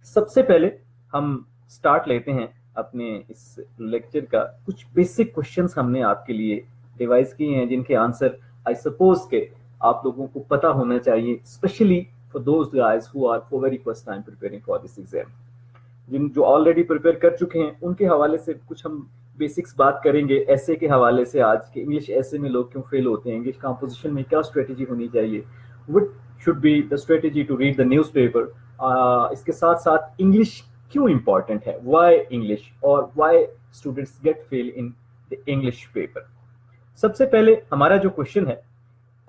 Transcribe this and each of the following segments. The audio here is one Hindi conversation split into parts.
सबसे पहले हम स्टार्ट लेते हैं अपने इस लेक्चर का। कुछ बेसिक क्वेश्चंस हमने आपके लिए डिवाइस किए हैं जिनके आंसर आई सपोज के आप लोगों को पता होना चाहिए, specially for those guys who are for very first time preparing for this exam. जिन जो ऑलरेडी प्रिपेयर कर चुके हैं उनके हवाले से कुछ हम बेसिक्स बात करेंगे। ऐसे के हवाले से आज के इंग्लिश ऐसे में लोग क्यों फेल होते हैं, इंग्लिश कंपोजिशन में क्या स्ट्रेटेजी होनी चाहिए, what should be the strategy to read the newspaper. इसके साथ साथ इंग्लिश क्यों इंपॉर्टेंट है, व्हाई इंग्लिश और why students get fail in the English paper. सबसे पहले हमारा जो क्वेश्चन है,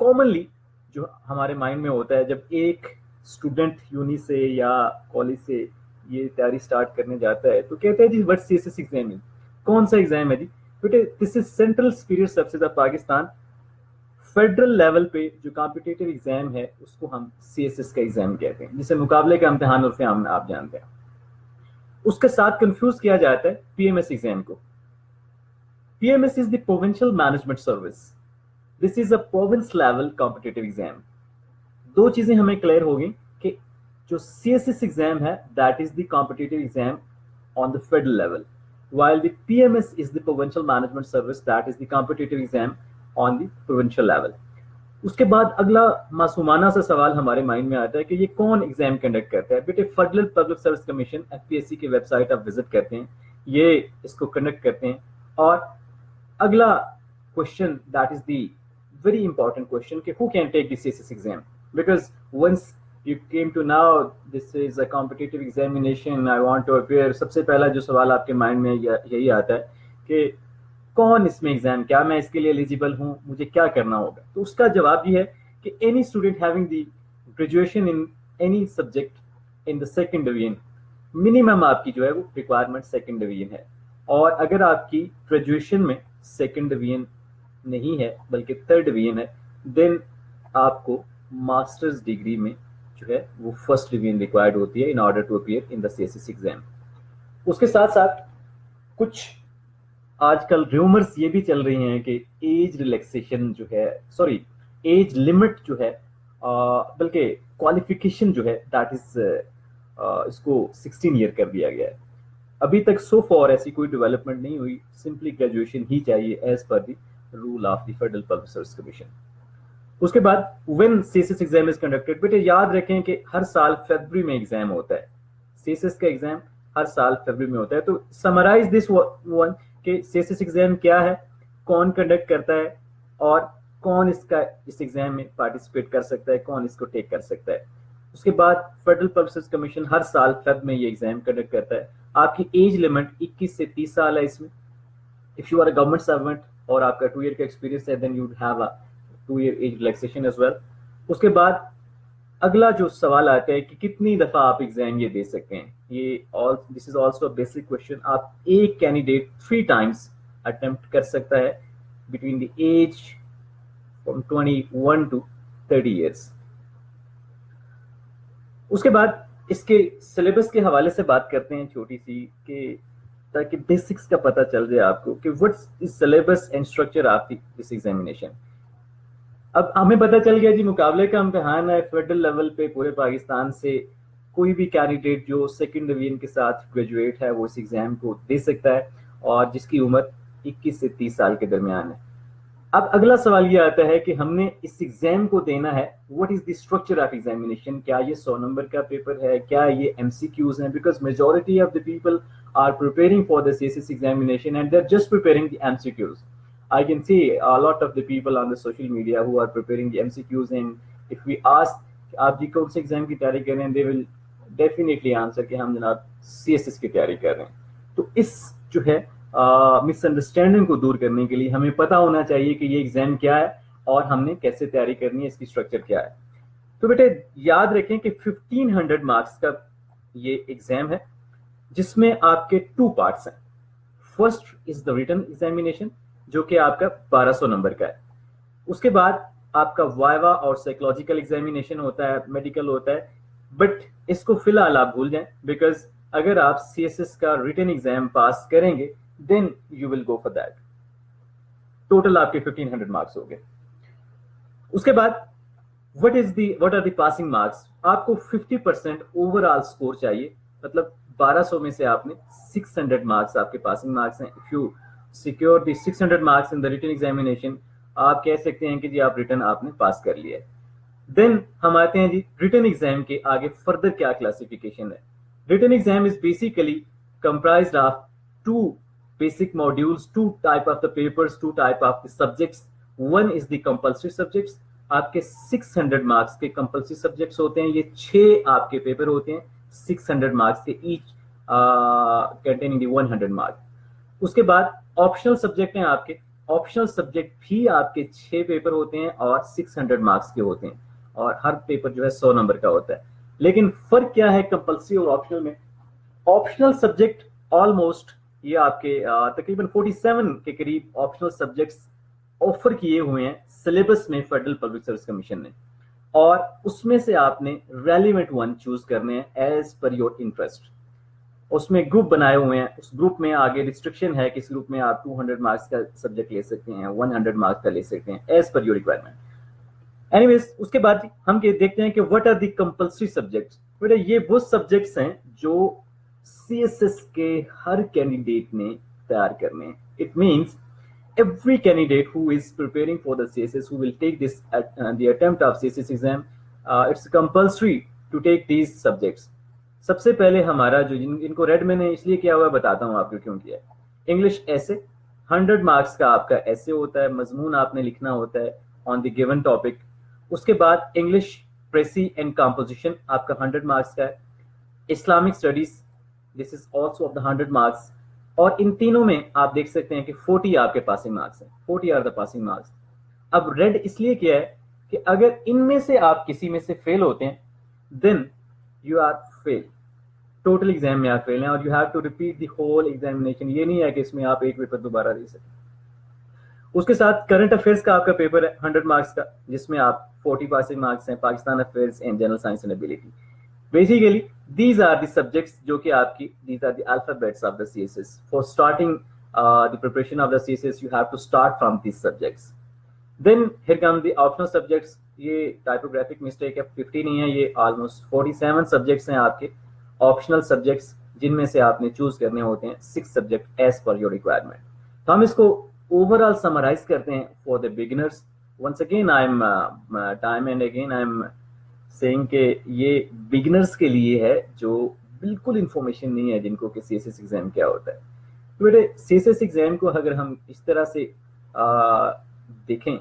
कॉमनली जो हमारे माइंड में होता है जब एक स्टूडेंट यूनी से या कॉलेज से ये तैयारी स्टार्ट करने जाता है तो कहते हैं जी व्हाट सीएसएस एग्जाम है। कौन सा एग्जाम है जी? बेटे this is central superior services of Pakistan. Federal level पे जो कॉम्पिटिटिव एग्जाम है उसको हम सीएसएस का एग्जाम कहते हैं, जिसे मुकाबले का इम्तिहान उर्फ आम आप जानते हैं। उसके साथ कंफ्यूज किया जाता है पीएमएस एग्जाम को। PMS is the provincial management service, this is a province level competitive exam. दो चीजें हमें क्लियर होगी कि जो सीएसएस एग्जाम है that is the competitive exam on the federal level, while the PMS is the provincial management service that is the competitive exam on the provincial level। उसके बाद अगला मासूमाना सा सवाल हमारे माइंड में आता है कि ये कौन एग्जाम कंडक्ट करता है। बेटे federal public service commission FPSC की वेबसाइट आप विजिट करते हैं, ये इसको कंडक्ट करते हैं। और अगला question that is the very important question कि who can take the CSS exam, because once you came to now this is a competitive examination I want to appear, सबसे पहला जो सवाल आपके माइंड में यही आता है कि कौन इसमें एग्जाम, क्या मैं इसके लिए एलिजिबल हूँ, मुझे क्या करना होगा। तो उसका जवाब ये है कि any student having the graduation in any subject in the second division, minimum आपकी जो है वो रिक्वायरमेंट सेकंड डिवीजन है। और अगर आपकी ग्रेजुएशन में सेकंड डिवीजन नहीं है बल्कि थर्ड डिवीजन है, देन आपको मास्टर्स डिग्री में जो है वो फर्स्ट डिवीजन रिक्वायर्ड होती है in order to appear in the CSS exam. उसके साथ साथ कुछ आजकल रूमर्स ये भी चल रही हैं कि एज रिलैक्सेशन जो है, सॉरी एज लिमिट जो है, बल्कि क्वालिफिकेशन जो है दैट इज इसको 16 ईयर कर दिया गया है। अभी तक सो फॉर ऐसी कोई डेवलपमेंट नहीं हुई, सिंपली ग्रेजुएशन ही चाहिए as per the rule of the Federal public service Commission. उसके बाद when CSS exam is conducted, बेटे याद रखें कि हर साल फरवरी में एग्जाम होता है, सीएसएस का एग्जाम हर साल फरवरी में होता है। तो समराइज दिस वन कि सीएसएस एग्जाम क्या है, कौन कंडक्ट करता है और कौन इस एग्जाम में पार्टिसिपेट कर सकता है, कौन इसको टेक कर सकता है। उसके बाद फेडरल पब्लिक सर्विस कमीशन हर साल फेब में ये एग्जाम कंडक्ट करता है। आपकी एज लिमिट 21 से 30 साल है इसमें। If you are a government servant और आपका 2 ईयर का एक्सपीरियंस है then you have a 2 year age relaxation as well. उसके बाद अगला जो सवाल आता है कि कितनी दफा आप एग्जाम ये दे सकते हैं। ये all this is also a basic question. आप एक कैंडिडेट 3 टाइम्स अटेम्प्ट कर सकता है between the age from 21 to 30 years. उसके बाद इसके सिलेबस के हवाले से बात करते हैं छोटी सी, कि ताकि बेसिक्स का पता चल जाए आपको कि what's the syllabus and structure of this examination. अब हमें पता चल गया जी मुकाबले का इम्तिहान है फेडरल लेवल पे पूरे पाकिस्तान से। कोई भी कैंडिडेट जो सेकंड डिवीजन के साथ ग्रेजुएट है वो इस एग्जाम को दे सकता है और जिसकी उम्र 21 से 30 साल के दरमियान है। अब अगला सवाल ये आता है कि हमने इस एग्जाम को देना है, what is the structure of examination. क्या ये 100 नंबर का पेपर है, क्या ये एमसीक्यूज हैं, because majority of the people are preparing for the CSS examination and they're just preparing the MCQs. I can see a lot of the people on the social media who are preparing the MCQs, and if we ask आप जी कौन से एग्जाम की तैयारी कर रहे हैं, they will definitely answer कि हम जनाब CSS की तैयारी कर रहे हैं। तो इस जो है मिसअंडरस्टैंडिंग को दूर करने के लिए हमें पता होना चाहिए कि ये एग्जाम क्या है और हमने कैसे तैयारी करनी है, इसकी स्ट्रक्चर क्या है। तो बेटे याद रखें कि 1500 मार्क्स का ये एग्जाम है जिसमें आपके 2 पार्ट्स हैं। First is the written examination जो कि आपका 1200 नंबर का है। उसके बाद आपका वाइवा और साइकोलॉजिकल एग्जामिनेशन होता है, मेडिकल होता है, बट इसको फिलहाल आप भूल जाएं बिकॉज अगर आप सीएसएस का रिटन एग्जाम पास करेंगे then you will go for that. Total आपके 1500 मार्क्स हो गए। उसके बाद what are the passing marks. आपको 50% ओवरऑल स्कोर चाहिए मतलब 1200 में से आपने 600 मार्क्स आपके पासिंग मार्क्स हैं। If you secure the 600 marks in the written examination, आप कह सकते हैं कि जी आप रिटन आपने पास कर लिया है। देन हम आते हैं जी रिटन एग्जाम के आगे फर्दर क्या क्लासिफिकेशन है। Written exam is basically comprised of two basic modules, two type of the papers, two type of the subjects. One is the compulsory subjects, आपके 600 मार्क्स के कंपल्सरी सब्जेक्ट्स होते हैं। ये 6 आपके पेपर होते हैं 600 मार्क्स के, ईच कंटेनिंग दी 100 मार्क्स। उसके बाद ऑप्शनल सब्जेक्ट हैं आपके। ऑप्शनल सब्जेक्ट भी आपके 6 पेपर होते हैं और 600 मार्क्स के होते हैं, और हर पेपर जो है 100 नंबर का होता है। लेकिन फर्क क्या है कंपल्सरी और ऑप्शनल में? ऑप्शनल सब्जेक्ट ऑलमोस्ट ये आपके तकरीबन 47 के करीब ऑप्शनल सब्जेक्ट्स ऑफर किए हुए हैं सिलेबस में फेडरल पब्लिक सर्विस कमीशन ने, और उसमें से आपने रेलिवेंट वन चूज करने हैं एज पर योर इंटरेस्ट। उसमें ग्रुप बनाए हुए हैं, उस ग्रुप में आगे रिस्ट्रिक्शन है कि इस ग्रुप में आप 200 मार्क्स का सब्जेक्ट ले सकते हैं, 100 मार्क्स का ले सकते हैं, as per your requirement. Anyways, उसके बाद हम देखते हैं कि what are the compulsory subjects. बेटा ये वो सब्जेक्ट्स हैं जो सीएसएस के हर कैंडिडेट ने तैयार करने हैं। It means every candidate who is preparing for the CSS, who will take this the attempt of CSS exam, it's compulsory to take these subjects. सबसे पहले हमारा जो इनको रेड मैंने इसलिए किया हुआ है, बताता हूँ आपको क्यों किया है। इंग्लिश ऐसे 100 मार्क्स का आपका ऐसे होता है, मजमून आपने लिखना होता है ऑन द गिवन टॉपिक। उसके बाद इंग्लिश प्रेसी एंड कंपोजिशन आपका 100 मार्क्स का है। Islamic studies, this is also of the 100 marks. और इन तीनों में आप देख सकते हैं कि 40 आपके पासिंग मार्क्स हैं, 40 आर द पासिंग मार्क्स। अब रेड इसलिए किया है कि अगर इनमें से आप किसी में से फेल होते हैं, then you are fail, total exam में आप फेल हैं, और you have to repeat the whole examination. ये नहीं है कि इसमें आप एक पेपर दोबारा दे सकते। उसके साथ करंट अफेयर्स का आपका पेपर है 100 मार्क्स का, जिसमें आप 40 पासिंग मार्क्स हैं, Pakistan affairs and general science and ability. Basically, these are the subjects जो कि आपकी, these are the alphabets of the CSS. For starting the preparation of the CSS, you have to start from these subjects. Then here come the optional subjects. ये typographic mistake है, 50 नहीं है, ये almost 47 subjects हैं आपके optional subjects, जिनमें से आपने choose करने होते हैं 6 subject as per your requirement. तो हम इसको overall summarize करते हैं for the beginners. Once again, time and again I am saying के ये बिगिनर्स के लिए है जो बिल्कुल इंफॉर्मेशन नहीं है जिनको कि सीएसएस एग्जाम क्या होता है। तो बेटे सीएसएस एग्जाम को अगर हम इस तरह से देखें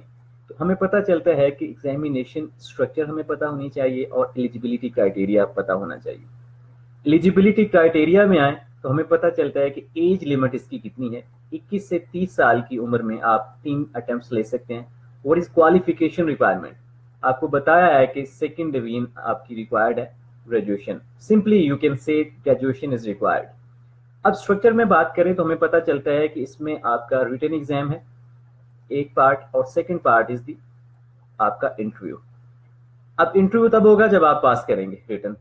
तो हमें पता चलता है कि एग्जामिनेशन स्ट्रक्चर हमें पता होनी चाहिए और एलिजिबिलिटी क्राइटेरिया पता होना चाहिए। एलिजिबिलिटी क्राइटेरिया में आए तो हमें पता चलता है कि एज लिमिट इसकी कितनी है। 21 से 30 साल की उम्र में आप 3 अटेम्प्ट्स ले सकते हैं। What is qualification requirement? आपको बताया है कि सेकेंड डिवीजन आपकी रिक्वायर्ड है, ग्रेजुएशन। सिंपली यू कैन से ग्रेजुएशन इज रिक्वायर्ड। अब स्ट्रक्चर में बात करें तो हमें पता चलता है कि इसमें आपका रिटन एग्जाम है एक पार्ट, और सेकंड पार्ट इज दी आपका इंटरव्यू। अब इंटरव्यू तब होगा जब आप पास करेंगे रिटन।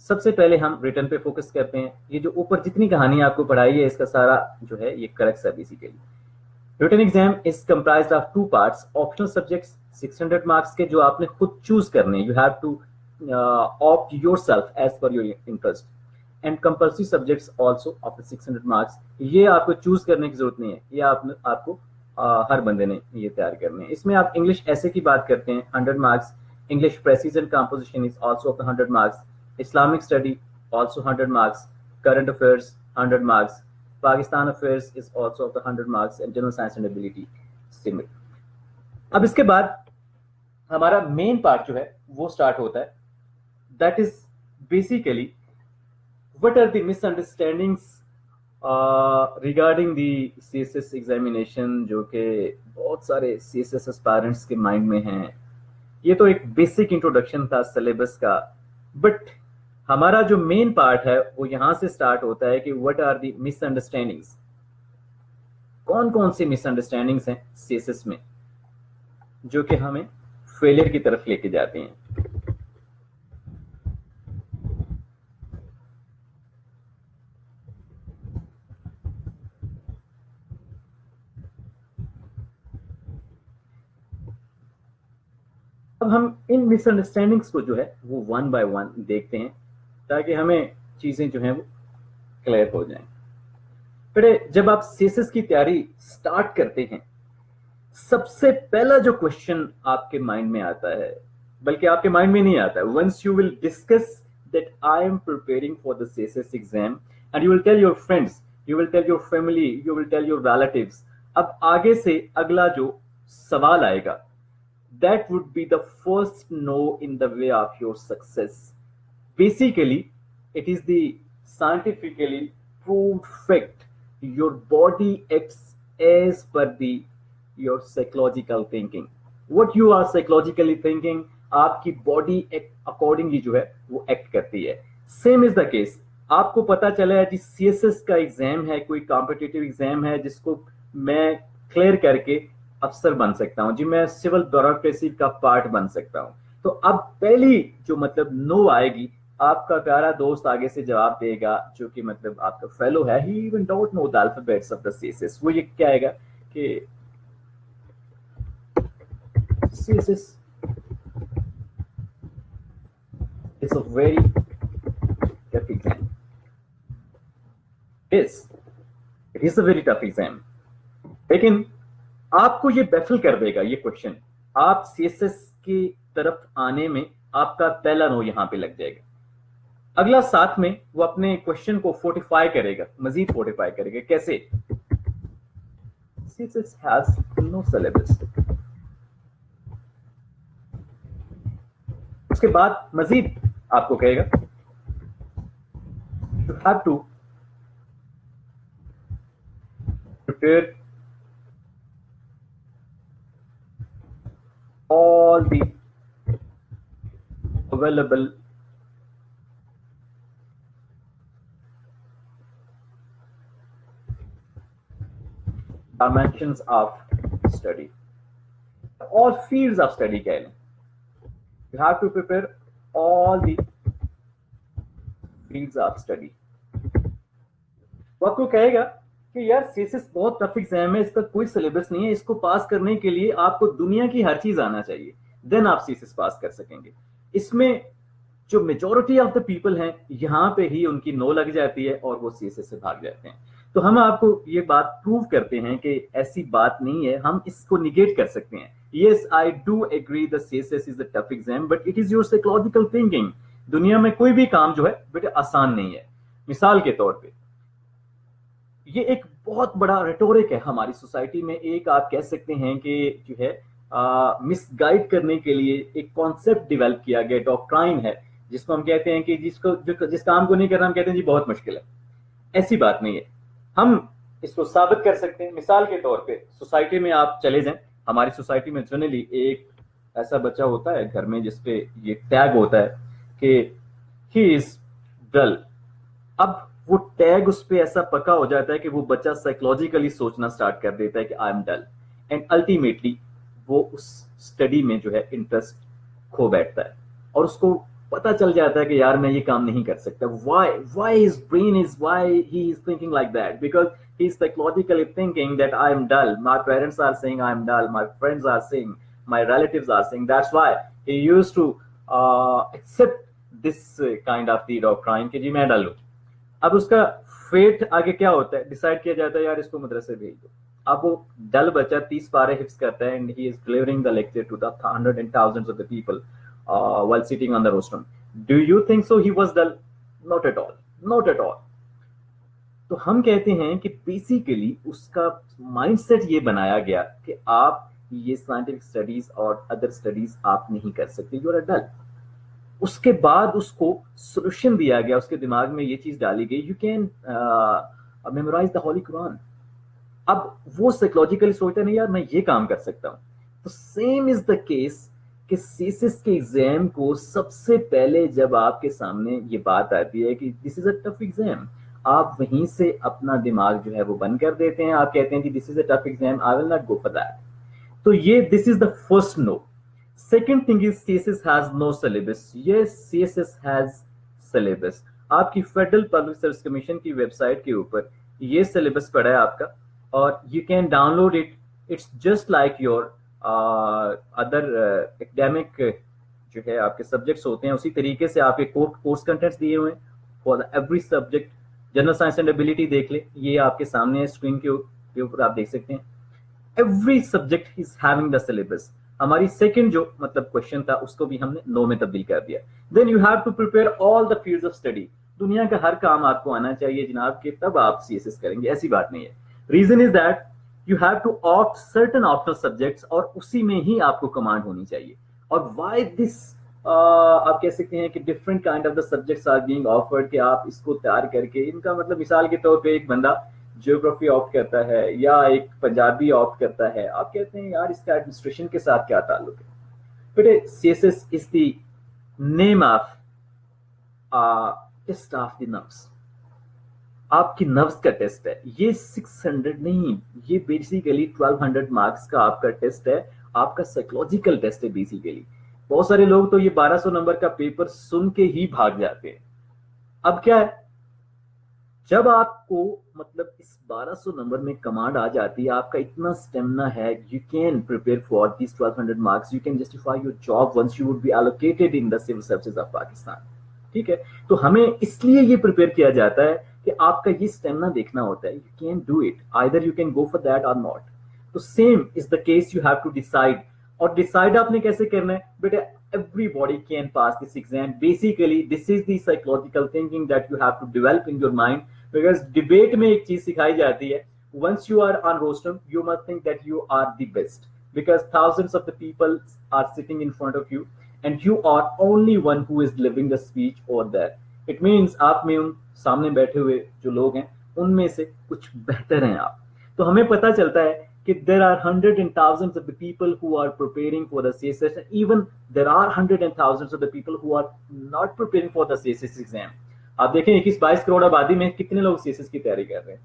सबसे पहले हम रिटन पे फोकस करते हैं। ये जो ऊपर जितनी कहानी आपको पढ़ाई है इसका सारा जो है ये करेक्ट है basically. Written exam is comprised of 2 parts. Optional subjects 600 marks के जो आपने खुद चूज करने, you have to opt yourself as per your interest, and compulsory subjects also of the 600 marks. ये आपको चूज करने की जरूरत नहीं है, ये आपको हर बंदे ने ये तैयार करने हैं। इसमें आप इंग्लिश ऐसे की बात करते हैं 100 marks, English precious and composition is also of the 100 marks, Islamic study also 100 marks, current affairs 100 marks, Pakistan affairs is also of the 100 marks, and general science and ability similar. अब इसके बाद हमारा मेन पार्ट जो है वो स्टार्ट होता है, that is basically what are the misunderstandings regarding the CSS examination, जो कि बहुत सारे सीएसएस एस्पायरेंट्स के माइंड में हैं। ये तो एक बेसिक इंट्रोडक्शन था सिलेबस का, बट हमारा जो मेन पार्ट है वो यहां से स्टार्ट होता है कि व्हाट आर द मिसअंडरस्टैंडिंग्स, कौन कौन सी मिसअंडरस्टैंडिंग्स हैं सीएसएस में जो कि हमें फेलियर की तरफ लेके जाते हैं। अब हम इन मिसअंडरस्टैंडिंग्स को जो है वो वन बाय वन देखते हैं ताकि हमें चीजें जो हैं वो क्लियर हो जाएं। बेटे जब आप सीएसएस की तैयारी स्टार्ट करते हैं, सबसे पहला जो क्वेश्चन आपके माइंड में आता है, बल्कि आपके माइंड में नहीं आता है, once you will discuss that I am preparing for the CSS exam and you will tell your friends, you will tell your family, you will tell your relatives, अब आगे से अगला जो सवाल आएगा, that would be the first no in the way of your success. Basically it is the scientifically proved fact, your body acts as per the your psychological thinking. What you are psychologically thinking, आपकी बॉडी अकॉर्डिंगली जो है वो एक्ट करती है। सेम इज द केस, आपको पता चला है जी सीएसएस का एग्जाम है, कोई कॉम्पिटिटिव एग्जाम है जिसको मैं क्लियर करके अफसर बन सकता हूं जी, मैं सिविल ब्यूरोक्रेसी का पार्ट बन सकता हूं। तो अब पहली जो मतलब नो आएगी, आपका प्यारा दोस्त आगे से जवाब देगा जो कि मतलब आपका फेलो है, he even don't know the alphabets of the CSS. वो ये क्या आएगा कि CSS is a very tough exam. Yes, it is a very tough exam. लेकिन आपको ये बैफल कर देगा ये क्वेश्चन, आप सीएसएस की तरफ आने में आपका पहला नो यहां पे लग जाएगा। अगला साथ में वो अपने क्वेश्चन को फोर्टिफाई करेगा, मजीद फोर्टिफाई करेगा। कैसे? CSS has no syllabus। उसके बाद मजीद आपको कहेगा you have to prepare all the available dimensions of study, all fields of study कह लें। You have to prepare all the fields of study। वो आपको कहेगा कि यार सीएसएस बहुत टफ एग्जाम है, इसका कोई सिलेबस नहीं है, इसको पास करने के लिए आपको दुनिया की हर चीज आना चाहिए, देन आप सीएसएस पास कर सकेंगे। इसमें जो मेजॉरिटी ऑफ द पीपल हैं यहां पे ही उनकी नो लग जाती है और वो सीएसएस से भाग जाते हैं। तो हम आपको ये बात प्रूव करते हैं कि ऐसी बात नहीं है, हम इसको निगेट कर सकते हैं। Yes, I do agree the CSS is a tough exam, but it is your psychological thinking। दुनिया में कोई भी काम जो है बेटा आसान नहीं है। मिसाल के तौर पे ये एक बहुत बड़ा रेटोरिक है हमारी सोसाइटी में, एक आप कह सकते हैं कि जो है मिसगाइड करने के लिए एक कॉन्सेप्ट डेवलप किया गया, डॉक्ट्राइन है, जिसको हम कहते हैं कि जिस काम को नहीं करना हम कहते हैं जी बहुत मुश्किल है। ऐसी बात नहीं है, हम इसको साबित कर सकते हैं। मिसाल के तौर पे सोसाइटी में आप चले जाएं, हमारी सोसाइटी में जनरली एक ऐसा बच्चा होता है घर में जिसपे ये टैग होता है कि ही इज डल। अब वो टैग उस पे ऐसा पक्का हो जाता है कि वो बच्चा साइकोलॉजिकली सोचना स्टार्ट कर देता है कि I am dull, and ultimately वो उस स्टडी में जो है इंटरेस्ट खो बैठता है और उसको पता चल जाता है कि यार मैं ये काम नहीं कर सकता। why his brain is, why he is thinking like that? Because he is psychologically thinking that I am dull, my parents are saying I am dull, my friends are saying, my relatives are saying, that's why he used to accept this kind of the doctrine कि जी मैं डल हूं। अब उसका फेट आगे क्या होता है, डिसाइड किया जाता है यार इसको मदरसे भेज दो। अब वो डल बच्चा 30 पारे हिफ्ज करता है and he is delivering the lecture to the hundred and thousands of the people while sitting on the rostrum. Do you think so he was dull? Not at all, not at all। तो हम कहते हैं कि बेसिकली उसका माइंडसेट ये बनाया गया कि आप ये साइंटिफिक स्टडीज और अदर स्टडीज आप नहीं कर सकते, यू आर डल। उसके बाद उसको सोल्यूशन दिया गया, उसके दिमाग में ये चीज डाली गई, you can memorise the Holy Quran. अब वो साइकोलॉजिकली सोचता नहीं यार मैं ये काम कर सकता हूं। तो सेम इज द केस कि सीएसएस के एग्जाम को सबसे पहले जब आपके सामने ये बात आती है कि this is a tough exam, आप वहीं से अपना दिमाग जो है वो बंद कर देते हैं। आप कहते हैं कि this is a tough exam, I will not go for that. तो ये this is the first no. Second thing is CSS has no syllabus. Yes, CSS has syllabus. आपकी फेडरल पब्लिक सर्विस कमीशन की वेबसाइट के ऊपर ये सिलेबस पड़ा है आपका, और you can download it. It's just like your other academic जो है आपके सब्जेक्ट्स होते हैं, उसी तरीके से आपके कोर्स कंटेंट्स दिए हुए हैं for every subject. General science and ability देख ले, ये आपके सामने है स्क्रीन के ऊपर आप देख सकते हैं। Every subject is having the syllabus. हमारी सेकंड जो मतलब क्वेश्चन था उसको भी हमने नो में तब्दील कर दिया। Then you have to prepare all the fields of study. दुनिया का हर काम आपको आना चाहिए जनाब के, तब आप सीएसएस करेंगे, ऐसी बात नहीं है। Reason is that you have to opt certain optional subjects, और उसी में ही आपको कमांड होनी चाहिए। और व्हाई दिस, आप कह सकते हैं कि different kind of the subjects are being offered, कि आप इसको तैयार करके इनका मतलब मिसाल के तौर पे एक बंदा ज्योग्राफी ऑप्ट करता है या एक पंजाबी ऑप्ट करता है, आप कहते हैं यार इसका एडमिनिस्ट्रेशन के साथ क्या ताल्लुक है। बेटे CSS is the name of test of the nerves. आपकी नर्व्स का टेस्ट है ये, 600 नहीं, ये बेसिकली 1200 मार्क्स का आपका टेस्ट है, आपका साइकोलॉजिकल टेस्ट है बेसिकली। बहुत सारे लोग तो ये 1200 नंबर का पेपर सुन के ही भाग जाते हैं। अब क्या है, जब आपको मतलब इस 1200 नंबर में कमांड आ जाती है, आपका इतना स्टेमिना है, you can prepare for this 1200 marks, you can justify your job once you would be allocated in the civil services of Pakistan. ठीक है, तो हमें इसलिए ये प्रिपेयर किया जाता है कि आपका ये स्टेमिना देखना होता है, you can do it, either you can go for that और नॉट। तो same is the case, you have to decide. और डिसाइड आपने कैसे करना है बेटा, everybody can pass this exam. Basically this is the psychological thinking that you have to develop in your mind, because debate में एक चीज सिखाई जाती है, once you are on rostrum you must think that you are the best, because thousands of the people are sitting in front of you and you are only one who is delivering the speech over there. It means आप में उन सामने बैठे हुए जो लोग हैं उनमें से कुछ बेहतर हैं आप। तो हमें पता चलता है कि there are hundreds and thousands of the people who are preparing for the CSS, and even there are hundreds and thousands of the people who are not preparing for the CSS exam. आप देखें 21-22 करोड़ आबादी में कितने लोग सीएसएस की तैयारी कर रहे हैं।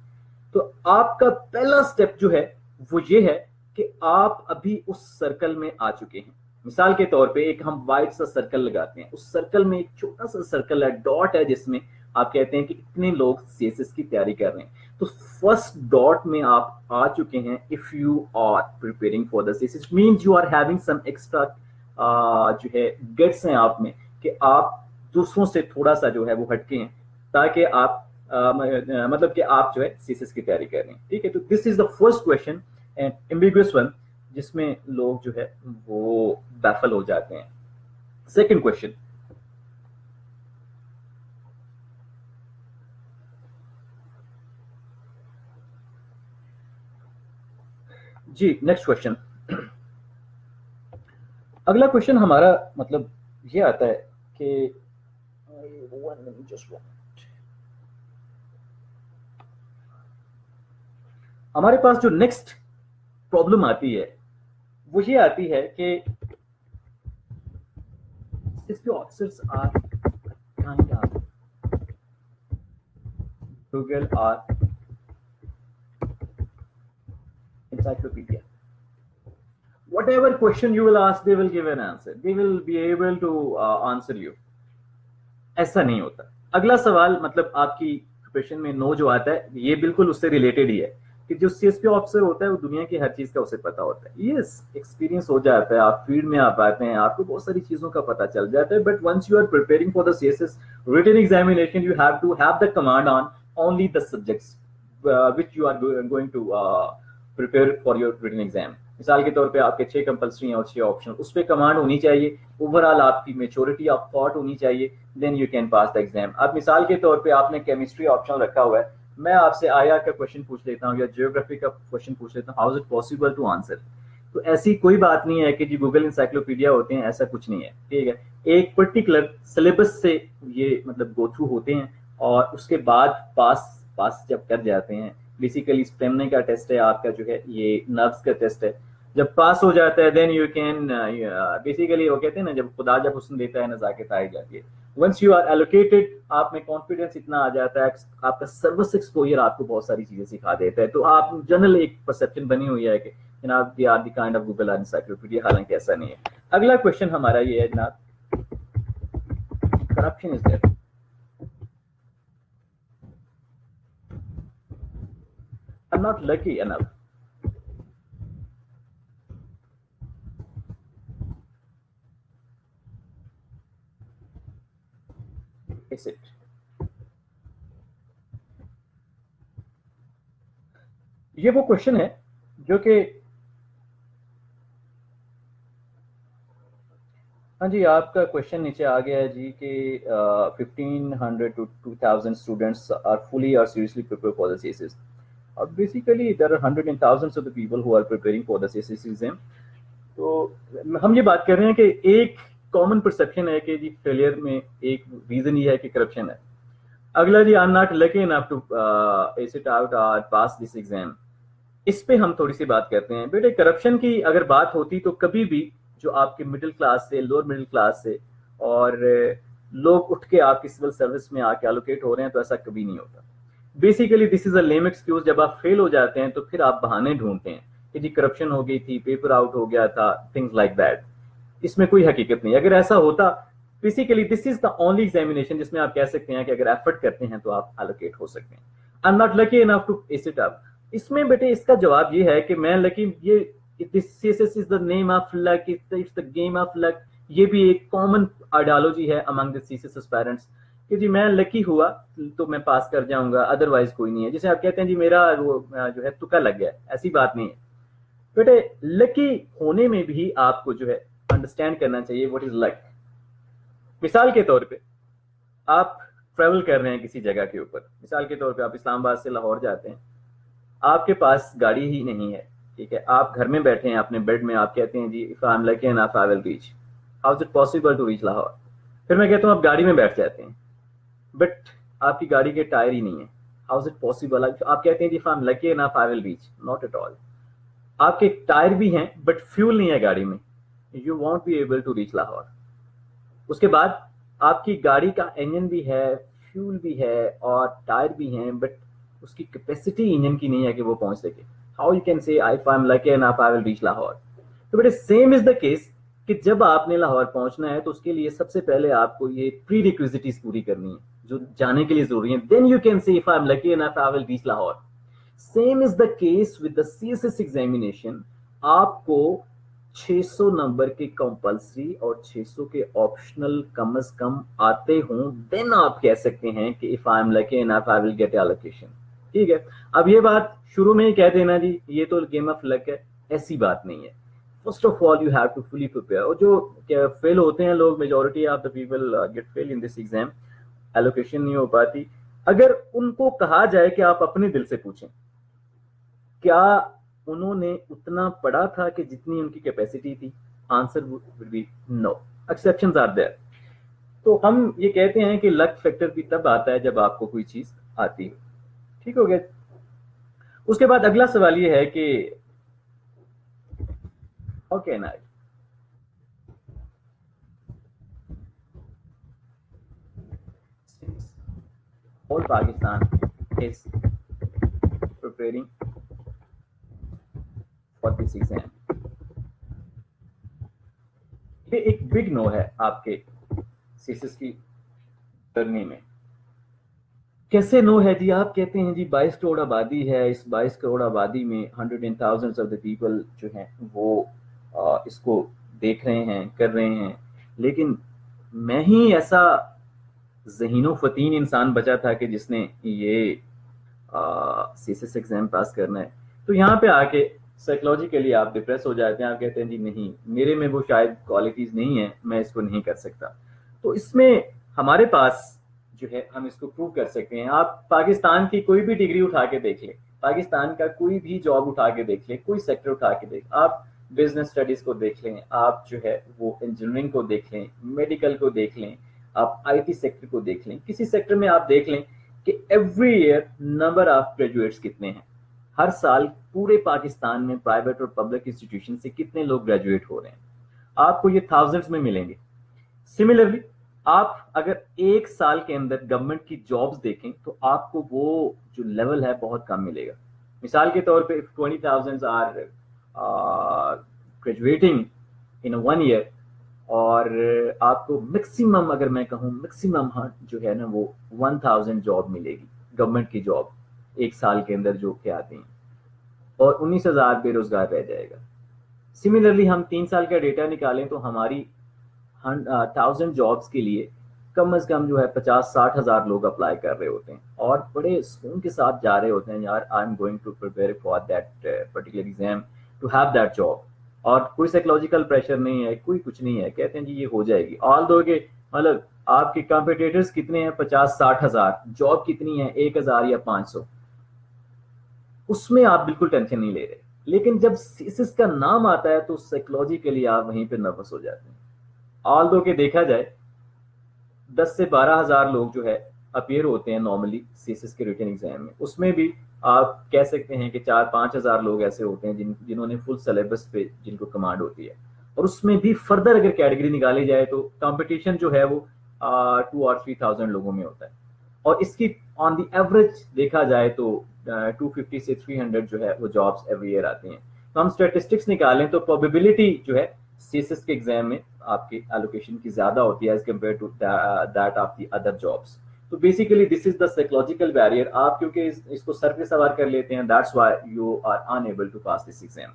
तो आपका पहला स्टेप जो है वो ये है कि आप अभी उस सर्कल में आ चुके हैं। मिसाल के तौर पे एक हम वाइट सा सर्कल लगाते हैं, उस सर्कल में एक छोटा सा सर्कल है, डॉट है, जिसमें आप कहते हैं कि इतने लोग सीएसएस की तैयारी कर रहे हैं। तो फर्स्ट डॉट में आप आ चुके हैं। If you are preparing for the CSS means you are having some extra जो है गट्स हैं आप में, कि आप दूसरों से थोड़ा सा जो है वो हटके हैं, ताकि आप मतलब कि आप जो है सीएसएस की तैयारी कर रहे हैं। ठीक है, तो this is the first question and ambiguous one, जिसमें लोग जो है वो बैफल हो जाते हैं। सेकंड क्वेश्चन, जी नेक्स्ट क्वेश्चन। अगला क्वेश्चन हमारा मतलब ये आता है कि हमारे पास जो नेक्स्ट प्रॉब्लम आती है वो ये आती है कि इसके officers are kind of Google और encyclopedia. Whatever question you will ask, they will give an answer. They will be able to answer you. ऐसा नहीं होता। अगला सवाल मतलब आपकी प्रिपरेशन में नो जो आता है ये बिल्कुल उससे रिलेटेड ही है, कि जो सीएसपी ऑफिसर होता है वो दुनिया की हर चीज का उसे पता होता है। यस, एक्सपीरियंस हो जाता है, आप फील्ड में आ पाते हैं, आपको बहुत सारी चीजों का पता चल जाता है। But once you are preparing for the CSS written examination, you have to have the command on only the subjects which you are going to prepare for your written exam. मिसाल के तौर पे आपके 6 कंपल्सरी हैं और 6 ऑप्शन, उस पर कमांड होनी चाहिए, ओवरऑल आपकी मेच्योरिटी ऑफ थॉट होनी चाहिए, then you can pass the exam. अब मिसाल के तौर पे आपने केमिस्ट्री ऑप्शन रखा हुआ है, मैं आपसे आईआर का क्वेश्चन पूछ लेता हूँ या जियोग्राफी का क्वेश्चन पूछ लेता हूँ, how is it possible to answer. तो ऐसी कोई बात नहीं है कि जी गूगल इंसाइक्लोपीडिया होते हैं, ऐसा कुछ नहीं है। ठीक है, एक पर्टिकुलर सिलेबस से ये मतलब गो थ्रू होते हैं और उसके बाद पास जब कर जाते हैं, बेसिकली स्टेमिना का टेस्ट है आपका, जो है ये नर्व्स का टेस्ट है। जब पास हो जाता है देन यू कैन बेसिकली, वो कहते हैं ना जब खुदा जब हुस्न देता है नजाकत आई जाती है। वंस यू आर एलोकेटेड, आप में कॉन्फिडेंस इतना आ जाता है, आपका सर्विस एक्सपोजर आपको बहुत सारी चीजें सिखा देता है। तो आप जनरल एक परसेप्शन बनी हुई है कि जनाब they are the kind of Google encyclopedia, हालांकि ऐसा नहीं है। अगला क्वेश्चन हमारा ये है जनाब, corruption is there. I'm not lucky enough. Is it? ये वो क्वेश्चन है जो कि, हाँ जी, आपका क्वेश्चन नीचे आ गया है जी कि 1500 to 2000 स्टूडेंट्स आर फुली और seriously prepare for the CSS. Basically there are hundred and thousands of the people who are preparing for the CSS exam. तो हम ये बात कर रहे हैं कि एक कॉमन परसेप्शन है कि जी फेलियर में एक रीजन ये है कि करप्शन है. अगला जी, I am not lucky enough to ace it out और पास दिस एग्जाम. इस पे हम थोड़ी सी बात करते हैं. बेटे, करप्शन की अगर बात होती तो कभी भी जो आपके मिडिल क्लास से, लोअर मिडिल क्लास से और लोग उठ के आपकी सिविल सर्विस में आके एलोकेट हो रहे हैं, तो ऐसा कभी नहीं होता. Basically this is a lame excuse. जब आप फेल हो जाते हैं तो फिर आप बहाने ढूंढते हैं कि जी करप्शन हो गई थी, पेपर आउट हो गया था, थिंग्स लाइक दैट. इसमें कोई हकीकत नहीं. अगर ऐसा होता, basically this is the only examination जिसमें आप कह सकते हैं कि अगर एफर्ट करते हैं तो आप एलोकेट हो सकते हैं. I am not lucky enough to ace it up. इसमें बेटे इसका जवाब ये है कि मैं लकी, ये this CSS is the name of luck, it's the game of luck. ये भी एक कॉमन आइडियोलॉजी है अमंग द सीएसएस एस्पायरेंट्स कि जी मैं लकी हुआ तो मैं पास कर जाऊंगा, अदरवाइज कोई नहीं है. जैसे आप कहते हैं जी मेरा वो जो है तुक्का लग गया, ऐसी बात नहीं है बेटे. लकी होने में भी आपको जो है अंडरस्टैंड करना चाहिए व्हाट इज लक. मिसाल के तौर पे आप ट्रेवल कर रहे हैं किसी जगह के ऊपर. मिसाल के तौर पे आप इस्लामाबाद से लाहौर जाते हैं, आपके पास गाड़ी ही नहीं है, ठीक है, आप घर में बैठे हैं अपने बेड में. आप कहते हैं जी if I am lucky enough I will reach. How is it possible to reach Lahore? फिर मैं कहता हूँ आप गाड़ी में बैठ जाते हैं, बट आपकी गाड़ी के टायर ही नहीं है. How is it possible? आप कहते हैं जी if I am lucky enough I will reach. Not at all. आपके टायर भी हैं बट फ्यूल नहीं है गाड़ी में. You won't be able to reach Lahore. उसके बाद आपकी गाड़ी का इंजन भी है, फ्यूल भी है और टायर भी हैं, बट उसकी कैपेसिटी इंजन की नहीं है कि वो पहुंच सके. How you can say if I am lucky enough I will reach Lahore? तो बेटे सेम इज द केस कि जब आपने लाहौर पहुंचना है तो उसके लिए सबसे पहले आपको ये प्री रिक्विजिटीज पूरी करनी है जो जाने के लिए जरूरी है. Then you can say if I am lucky enough I will reach Lahore. Same is the case with the CSS examination. आपको 600 नंबर के कंपल्सरी और 600 के ऑप्शनल कम से कम आते हों, देन आप कह सकते हैं कि if I am lucky enough I will get allocation. ठीक है. अब ये बात शुरू में ही कह देना जी ये तो गेम ऑफ लक है, ऐसी बात नहीं है. First of all you have to fully prepare. और जो फेल होते हैं लोग, majority of the people get fail in this exam, allocation नहीं हो पाती. अगर उनको कहा जाए कि आप अपने दिल से पूछें क्या उन्होंने उतना पढ़ा था कि जितनी उनकी कैपेसिटी थी, answer would be no. Exceptions are there. तो हम ये कहते हैं कि लक फैक्टर भी तब आता है जब आपको कोई चीज आती है. ठीक हो गया. उसके बाद अगला सवाल ये है कि ओके ना, whole Pakistan is preparing for this exam. ये एक बिग नो है आपके सीएसएस की जर्नी में. कैसे नो है जी? आप कहते हैं जी 22 करोड़ आबादी है, इस 22 करोड़ आबादी में hundred and thousands of the people जो हैं वो इसको देख रहे हैं, कर रहे हैं, लेकिन मैं ही ऐसा ज़हीनो फतीन इंसान बचा था कि जिसने ये सीएसएस एग्जाम पास करना है. तो यहाँ पे आके साइकोलॉजिकली आप डिप्रेस हो जाते हैं. आप कहते हैं जी नहीं, मेरे में वो शायद क्वालिटीज नहीं है, मैं इसको नहीं कर सकता. तो इसमें हमारे पास जो है हम इसको प्रूव कर सकते हैं. आप पाकिस्तान की कोई भी डिग्री उठा के देख लें, पाकिस्तान का कोई भी जॉब उठा के देख लें, कोई सेक्टर उठा के देख, आप बिजनेस स्टडीज को देख लें, आप जो है वो इंजीनियरिंग को देख लें, मेडिकल को देख लें, आप आईटी सेक्टर को देख लें, किसी सेक्टर में आप देख लें कि every year number of graduates कितने हैं. हर साल पूरे पाकिस्तान में प्राइवेट और पब्लिक इंस्टीट्यूशन से कितने लोग ग्रेजुएट हो रहे हैं, आपको ये थाउजेंड्स में मिलेंगे. सिमिलरली आप अगर एक साल के अंदर गवर्नमेंट की जॉब्स देखें तो आपको वो जो लेवल है बहुत कम मिलेगा. मिसाल के तौर पे 20,000 आर ग्रेजुएटिंग इन 1 ईयर और आपको मैक्सिमम, अगर मैं कहूँ मैक्सिमम, हाँ जो है ना वो 1000 जॉब मिलेगी, गवर्नमेंट की जॉब एक साल के अंदर जो के आती हैं, और 19,000 बेरोजगार रह जाएगा. सिमिलरली हम 3 साल का डेटा निकालें तो हमारी 1000 जॉब्स के लिए कम से कम जो है 50-60 हजार लोग अप्लाई कर रहे होते हैं और बड़े सुकून के साथ जा रहे होते हैं, यार I am going to prepare for that particular exam to have that job. और कोई साइकोलॉजिकल प्रेशर नहीं है, कोई कुछ नहीं है, कहते हैं जी ये हो जाएगी। ऑल दो के मतलब आपके कॉम्पिटिटर्स कितने हैं, 50-60 हजार, जॉब कितनी है, 1000 या 500, उसमें आप बिल्कुल टेंशन नहीं ले रहे। लेकिन जब सीएसएस का नाम आता है तो साइकोलॉजिकली आप वहीं पे नर्वस हो जाते हैं। ऑल दो के देखा जाए 10 से 12 हजार लोग जो है अपियर होते हैं नॉर्मली सीएसएस के रिटन एग्जाम में, उसमें भी आप कह सकते हैं कि 4-5 हजार लोग ऐसे होते हैं जिन्होंने फुल सिलेबस पे जिनको कमांड होती है। और उसमें भी फर्दर अगर कैटेगरी निकाली जाए तो कंपटीशन जो है वो 2 और 3,000 लोगों में होता है। और इसकी ऑन द एवरेज देखा जाए तो 250 से 300 जो है वो जॉब्स एवरी ईयर आती हैं। तो हम स्टैटिस्टिक्स निकालें तो प्रोबेबिलिटी जो है सीएसएस के एग्जाम में आपकी एलोकेशन की ज्यादा होती है as compare to that of the other jobs. तो basically this is the psychological barrier. आप क्योंकि इसको सर पे सवार कर लेते हैं, that's why you are unable to pass this exam.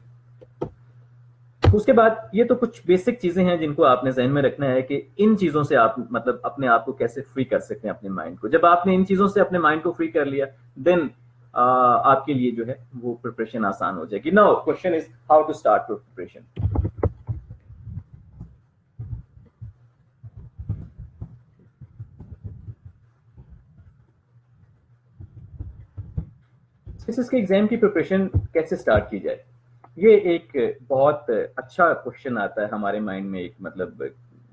उसके बाद ये तो कुछ बेसिक चीजें हैं जिनको आपने ज़हन में रखना है कि इन चीजों से आप मतलब अपने आप को कैसे फ्री कर सकते हैं अपने माइंड को। जब आपने इन चीजों से अपने माइंड को फ्री कर लिया देन आपके लिए जो है वो प्रिपरेशन आसान हो जाएगी। Now question is how to start preparation. इसके एग्जाम की प्रिपरेशन कैसे स्टार्ट की जाए, ये एक बहुत अच्छा क्वेश्चन आता है हमारे माइंड में। एक मतलब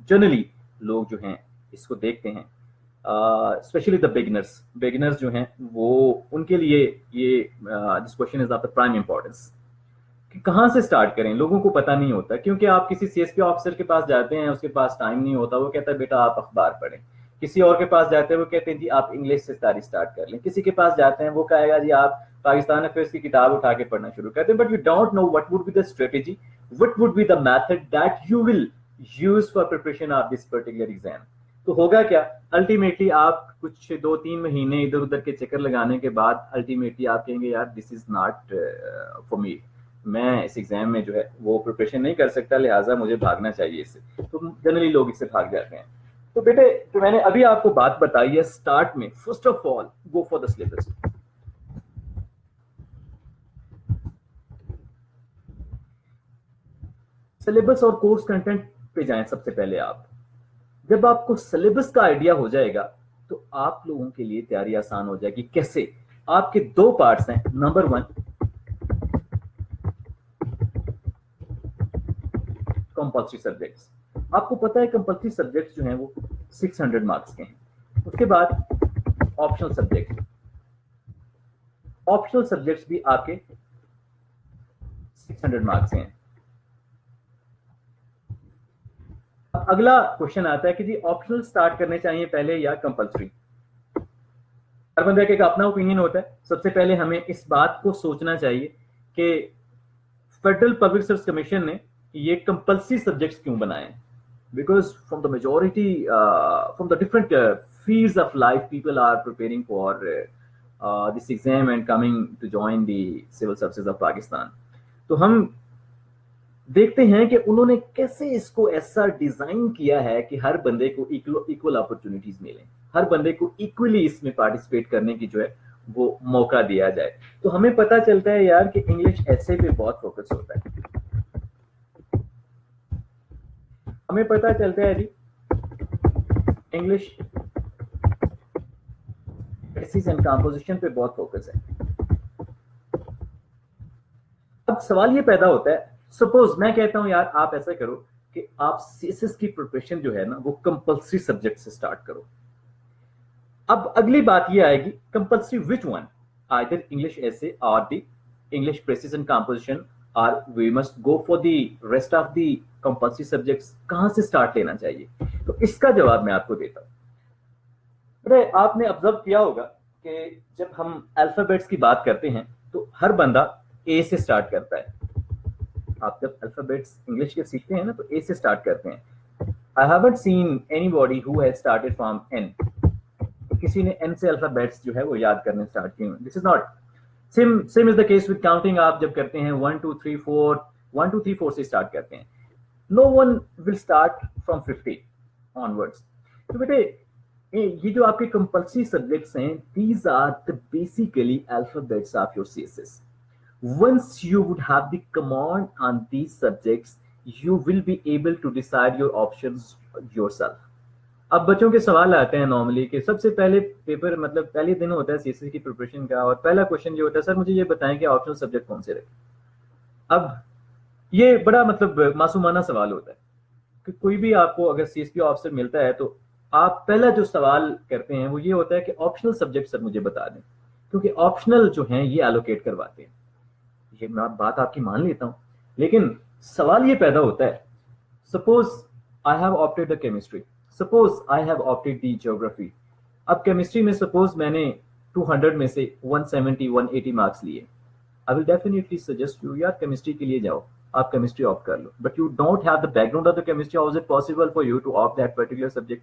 जनरली लोग जो हैं इसको देखते हैं, स्पेशली द बिगिनर्स जो हैं वो उनके लिए ये this question is of the prime importance कि कहाँ से स्टार्ट करें। लोगों को पता नहीं होता, क्योंकि आप किसी सीएसपी ऑफिसर के पास जाते हैं, उसके पास टाइम नहीं होता, वो कहता है बेटा आप अखबार पढ़ें। किसी और के पास जाते हैं वो कहते हैं जी आप इंग्लिश से सारी स्टार्ट कर लें। किसी के पास जाते हैं वो कहेगा जी आप पाकिस्तान अफेयर्स की किताब उठा के पढ़ना शुरू करते हैं। But you don't know what would be the strategy, what would be the method that you will use for preparation of this particular exam. तो होगा क्या, अल्टीमेटली आप कुछ 2-3 महीने इधर उधर के चक्कर लगाने के बाद अल्टीमेटली आप कहेंगे यार this is not for me, मैं इस एग्जाम में जो है वो प्रिपरेशन नहीं कर सकता, लिहाजा मुझे भागना चाहिए इससे। तो जनरली लोग इससे भाग जाते हैं। तो बेटे जो मैंने अभी आपको बात बताई है स्टार्ट में, first of all go for the syllabus. Syllabus और कोर्स कंटेंट पे जाएं सबसे पहले आप। जब आपको सिलेबस का आइडिया हो जाएगा तो आप लोगों के लिए तैयारी आसान हो जाएगी। कैसे, आपके 2 पार्ट्स हैं। Number 1 compulsory subjects. आपको पता है कंपल्सरी सब्जेक्ट्स जो हैं वो 600 मार्क्स के हैं। उसके बाद ऑप्शनल सब्जेक्ट, ऑप्शनल सब्जेक्ट्स भी आपके 600 मार्क्स के हैं। अगला क्वेश्चन आता है कि जी ऑप्शनल स्टार्ट करने चाहिए पहले या कंपल्सरी। हर बंदे का अपना ओपिनियन होता है। सबसे पहले हमें इस बात को सोचना चाहिए कि फेडरल पब्लिक सर्विस कमीशन ने ये कंपल्सरी सब्जेक्ट्स क्यों बनाए। Because from the majority from the different fields of life people are preparing for this exam and coming to join the civil services of Pakistan. तो हम देखते हैं कि उन्होंने कैसे इसको ऐसा डिजाइन किया है कि हर बंदे को इक्वल अपॉर्चुनिटीज मिले, हर बंदे को इक्वली इसमें पार्टिसिपेट करने की जो है वो मौका दिया जाए। तो हमें पता चलता है यार कि इंग्लिश ऐसे पे बहुत फोकस होता है। हमें पता चलता है जी इंग्लिश एसेस एंड कंपोजिशन पे बहुत फोकस है। अब सवाल ये पैदा होता है, सपोज मैं कहता हूं यार आप ऐसा करो कि आप सीएसएस की प्रिपरेशन जो है ना वो कंपल्सरी सब्जेक्ट से स्टार्ट करो। अब अगली बात ये आएगी compulsory which one, either English essay और द इंग्लिश प्रेसिजन कंपोजिशन और we must go for the rest of the compulsory subjects. कहां से स्टार्ट लेना चाहिए, तो इसका जवाब मैं आपको देता हूं। आपने ऑब्जर्व किया होगा कि जब हम अल्फाबेट्स की बात करते हैं तो हर बंदा ए से स्टार्ट करता है। आप जब अल्फाबेट्स इंग्लिश के सीखते हैं ना तो ए से स्टार्ट करते हैं। I haven't seen anybody who has started from N, किसी ने एन से अल्फाबेट्स जो है वो याद करने स्टार्ट किए। This is not same is the case with counting. आप जब करते हैं 1 2 3 4 1 2 3 4 से स्टार्ट करते हैं। No one will start from 50 onwards. तो बेटे ये जो आपके कंपल्सरी सब्जेक्ट्स हैं, these are the basically alphabets of your CSS. Once you would have the command on these subjects, you will be able to decide your options yourself. अब बच्चों के सवाल आते हैं नॉर्मली कि सबसे पहले पेपर मतलब पहले दिन होता है सीएसएस की प्रिपरेशन का, और पहला क्वेश्चन ये होता है, सर मुझे ये बताएं कि ऑप्शनल सब्जेक्ट कौन से रखें. अब ये बड़ा मतलब मासूमाना सवाल होता है कि कोई भी आपको अगर सीएसपी ऑफिसर मिलता है तो आप पहला जो सवाल करते हैं वो ये होता है कि ऑप्शनल सब्जेक्ट सर मुझे बता दें, क्योंकि ऑप्शनल जो हैं ये एलोकेट करवाते हैं. ये मैं बात आपकी मान लेता हूं, लेकिन सवाल ये पैदा होता है, suppose I have opted the chemistry, suppose I have opted the geography. अब केमिस्ट्री में सपोज मैंने 200 में से 170 180 मार्क्स लिए, I will definitely suggest you यार केमिस्ट्री के लिए जाओ, आप केमिस्ट्री ऑप्ट कर लो. But you don't have the background of the chemistry, how is it possible for you to opt that particular subject.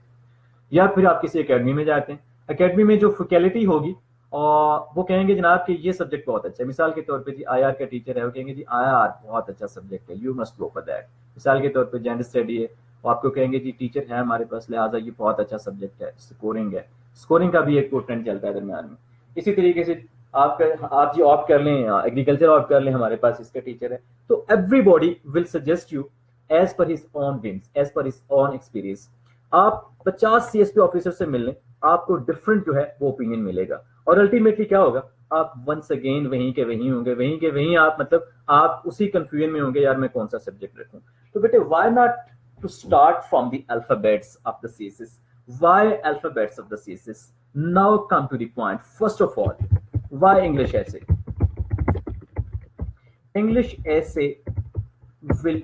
या फिर आप किसी एकेडमी में जाते हैं, एकेडमी में जो फैकल्टी होगी और वो कहेंगे जनाब कि ये सब्जेक्ट बहुत अच्छा है. मिसाल के तौर पे जी आईआर का टीचर है, वो कहेंगे जी आईआर बहुत अच्छा सब्जेक्ट है, you must go for that. मिसाल के तौर पे जेंडर स्टडी है, वो आपको कहेंगे जी टीचर है हमारे पास, लिहाजा ये बहुत अच्छा सब्जेक्ट है. स्कोरिंग है, स्कोरिंग का भी एक ट्रेंड चलता है दरमियान में. इसी तरीके से आप जी ऑप्ट कर लें एग्रीकल्चर ऑप्ट कर लें, हमारे पास इसका टीचर है, तो everybody will suggest you as per his own whims, as per his own experience. आप 50 सीएसपी ऑफिसर से मिल लें, आपको डिफरेंट जो है वो ओपिनियन मिलेगा, और अल्टीमेटली क्या होगा, आप वंस अगेन वहीं के वहीं होंगे, वहीं के वहीं आप मतलब आप उसी कंफ्यूजन में होंगे यार मैं कौन सा सब्जेक्ट रखूं. तो बेटे why not to start from the alphabets of the CSS. Why alphabets of the CSS? Now come to the point. First of all, why English ऐसे? इंग्लिश ऐसे will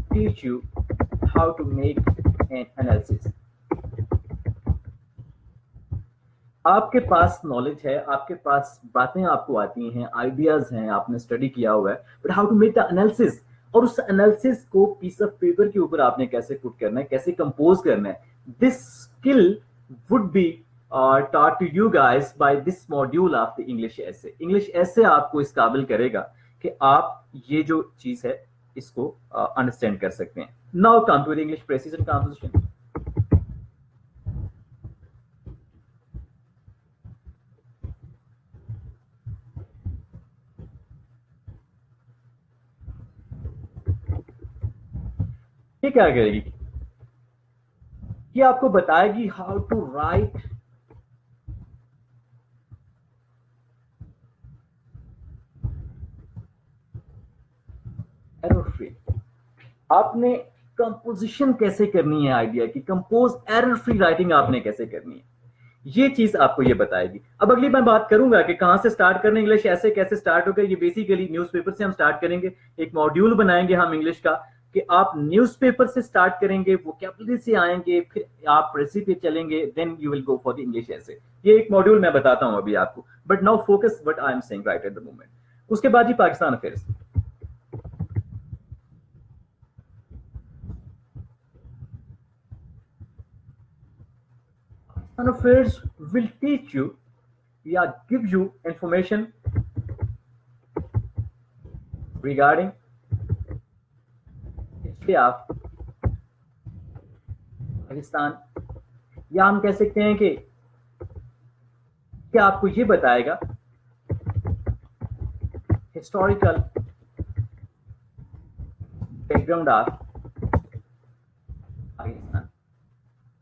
teach you how to make an analysis. आपके पास नॉलेज है, आपके पास बातें आपको आती हैं, आइडियाज हैं, आपने स्टडी किया हुआ है, but how to make the analysis, और उस एनालिसिस को पीस ऑफ पेपर के ऊपर आपने कैसे पुट करना है, कैसे कंपोज करना है. This skill would be taught to you guys by this module of the English essay. English essay आपको इस काबिल करेगा कि आप ये जो चीज है इसको अंडरस्टैंड कर सकते हैं. Now come to the English precision composition. ये क्या करेगी, ये आपको बताएगी how to write error free. आपने कंपोजिशन कैसे करनी है आइडिया की, कंपोज एरर फ्री राइटिंग आपने कैसे करनी है, ये चीज आपको ये बताएगी. अब अगली मैं बात करूंगा कि कहां से स्टार्ट करने इंग्लिश ऐसे कैसे स्टार्ट होगा. ये बेसिकली न्यूज़पेपर से हम स्टार्ट करेंगे, एक मॉड्यूल बनाएंगे हम इंग्लिश का कि आप न्यूज़पेपर से स्टार्ट करेंगे, वोकैबुलरी से आएंगे, फिर आप रेसिपी चलेंगे, then you will go for the English essay. ये एक मॉड्यूल मैं बताता हूं अभी आपको, but now focus what I am saying right at the moment. उसके बाद ही Pakistan affairs. Affairs will teach you, give you information regarding history of Pakistan, या हम कह सकते हैं कि क्या आपको ये बताएगा हिस्टोरिकल बैकग्राउंड ऑफ पाकिस्तान,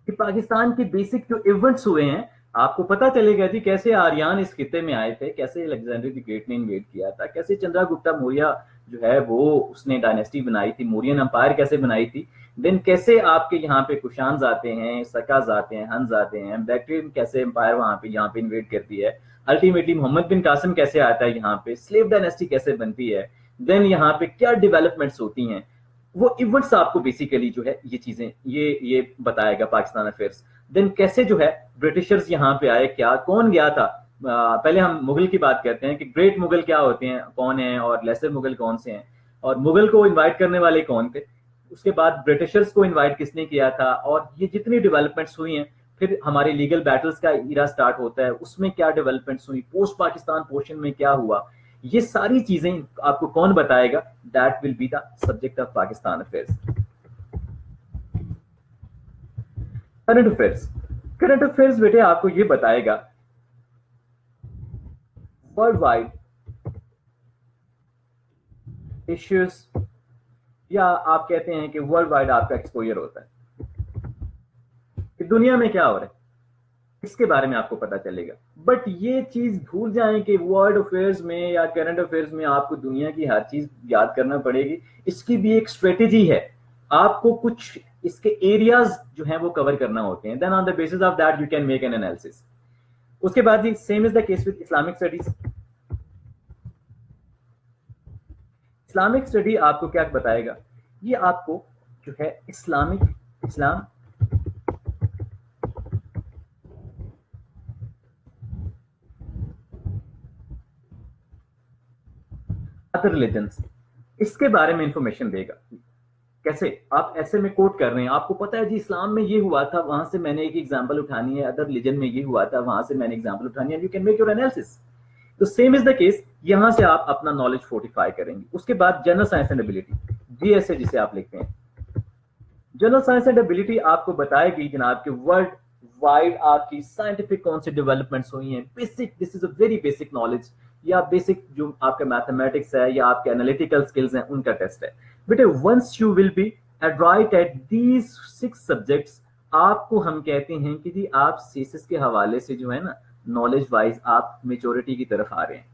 कि पाकिस्तान के बेसिक जो इवेंट्स हुए हैं आपको पता चलेगा जी, कैसे आर्यन इस खिते में आए थे, कैसे अलेक्जेंडर द ग्रेट ने इन्वेड किया था, कैसे चंद्रगुप्ता मौर्य जो है वो उसने डायनेस्टी बनाई थी, मौर्यन एम्पायर कैसे बनाई थी, देन कैसे आपके यहाँ पे कुशान्स आते हैं, सकाज आते हैं, हंस आते हैं, बैक्ट्रियन कैसे एम्पायर वहां पे यहाँ पे इन्वेड करती है, अल्टीमेटली मोहम्मद बिन कासिम कैसे आता है यहाँ पे, स्लेव डायनेस्टी कैसे बनती है, देन यहाँ पे क्या डेवलपमेंट्स होती हैं, वो इवेंट्स आपको बेसिकली जो है ये चीजें ये बताएगा पाकिस्तान अफेयर्स. देन कैसे जो है ब्रिटिशर्स यहाँ पे आए, क्या कौन गया था. पहले हम मुगल की बात करते हैं कि ग्रेट मुगल क्या होते हैं, कौन है, और लेसर मुगल कौन से हैं, और मुगल को इनवाइट करने वाले कौन थे. उसके बाद ब्रिटिशर्स को इनवाइट किसने किया था, और ये जितनी डेवलपमेंट्स हुई हैं, फिर हमारे लीगल बैटल्स का इरा स्टार्ट होता है, उसमें क्या डेवलपमेंट्स हुई, पोस्ट पाकिस्तान पोर्शन में क्या हुआ, ये सारी चीजें आपको कौन बताएगा. That will be the subject of Pakistan affairs. Current affairs. Current affairs बेटे आपको ये बताएगा वर्ल्ड वाइड इश्यूज, या आप कहते हैं कि वर्ल्ड वाइड आपका एक्सपोजर होता है कि दुनिया में क्या हो रहा है, इसके बारे में आपको पता चलेगा। बट ये चीज भूल जाएं कि वर्ल्ड अफेयर्स में या करंट अफेयर्स में आपको दुनिया की हर चीज याद करना पड़ेगी। इसकी भी एक स्ट्रेटेजी है, आपको कुछ इसके एरियाज जो हैं वो कवर करना होते हैं, then on the basis of that you can make an analysis. उसके बाद जी same is the case with Islamic studies. Islamic study आपको क्या बताएगा, ये आपको जो है इस्लाम अदर रिलीजन्स, इसके बारे में इंफॉर्मेशन देगा। कैसे, आप ऐसे में कोट कर रहे हैं, आपको पता है जी इस्लाम में ये हुआ था, वहां से मैंने एक एग्जांपल उठानी है, अदर रिलीजन में ये हुआ था, वहां से मैंने एग्जांपल उठानी है, you can make your analysis. तो सेम इज द केस, यहां से आप अपना नॉलेज फोर्टिफाई करेंगे। उसके बाद general science and ability, GSA जिसे आप लिखते हैं, जनरल साइंस एंड एबिलिटी आपको बताएगी जनाब कि वर्ल्ड वाइड आपकी साइंटिफिक कौन सी डेवलपमेंट्स हुई हैं, basic, this is a very basic knowledge, या बेसिक जो आपका मैथमेटिक्स है या आपके एनालिटिकल स्किल्स हैं उनका टेस्ट है बेटे। Once you will be adroit at these 6 subjects, आपको हम कहते हैं कि जी आप सीएसएस के हवाले से जो है ना नॉलेज वाइज आप मेजोरिटी की तरफ आ रहे हैं।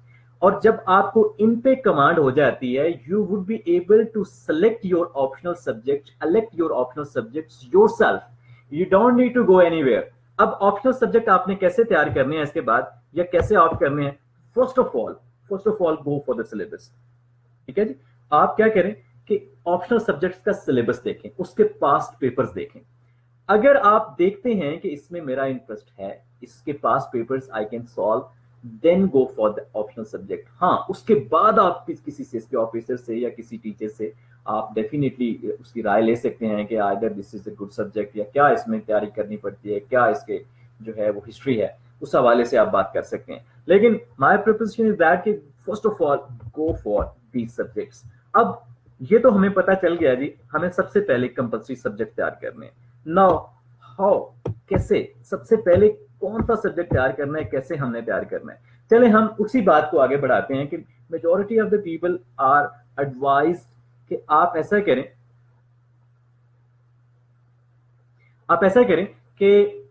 और जब आपको इन पे कमांड हो जाती है, you would be able to select your optional subject, elect your optional subjects yourself, you don't need to go anywhere. अब ऑप्शनल सब्जेक्ट आपने कैसे तैयार करने हैं इसके बाद, या कैसे आप करने हैं, first of all go for the syllabus. ठीक है जी, आप क्या करें कि ऑप्शनल सब्जेक्ट्स का सिलेबस देखें, उसके पास्ट पेपर्स देखें। अगर आप देखते हैं कि इसमें मेरा इंटरेस्ट है, इसके past papers I can solve, then go for the optional subject. हाँ, उसके बाद आप किसी सीएसपी ऑफिसर से या किसी टीचर से आप डेफिनेटली उसकी राय ले सकते हैं कि either this is a good subject, या क्या इसमें तैयारी करनी पड़ती है, क्या इसके जो है वो हिस्ट्री है, उस हवाले से आप बात कर सकते हैं। लेकिन माय प्रोपोजिशन इज दैट कि first of all go for these subjects. अब ये तो हमें पता चल गया जी, हमें सबसे पहले कंपल्सरी सब्जेक्ट तैयार करने हैं। नाउ हाउ, कैसे, सबसे पहले कौन सा सब्जेक्ट तैयार करना है, कैसे हमने तैयार करना है। चले हम उसी बात को आगे बढ़ाते हैं कि majority of the people are advised कि आप ऐसा करें कि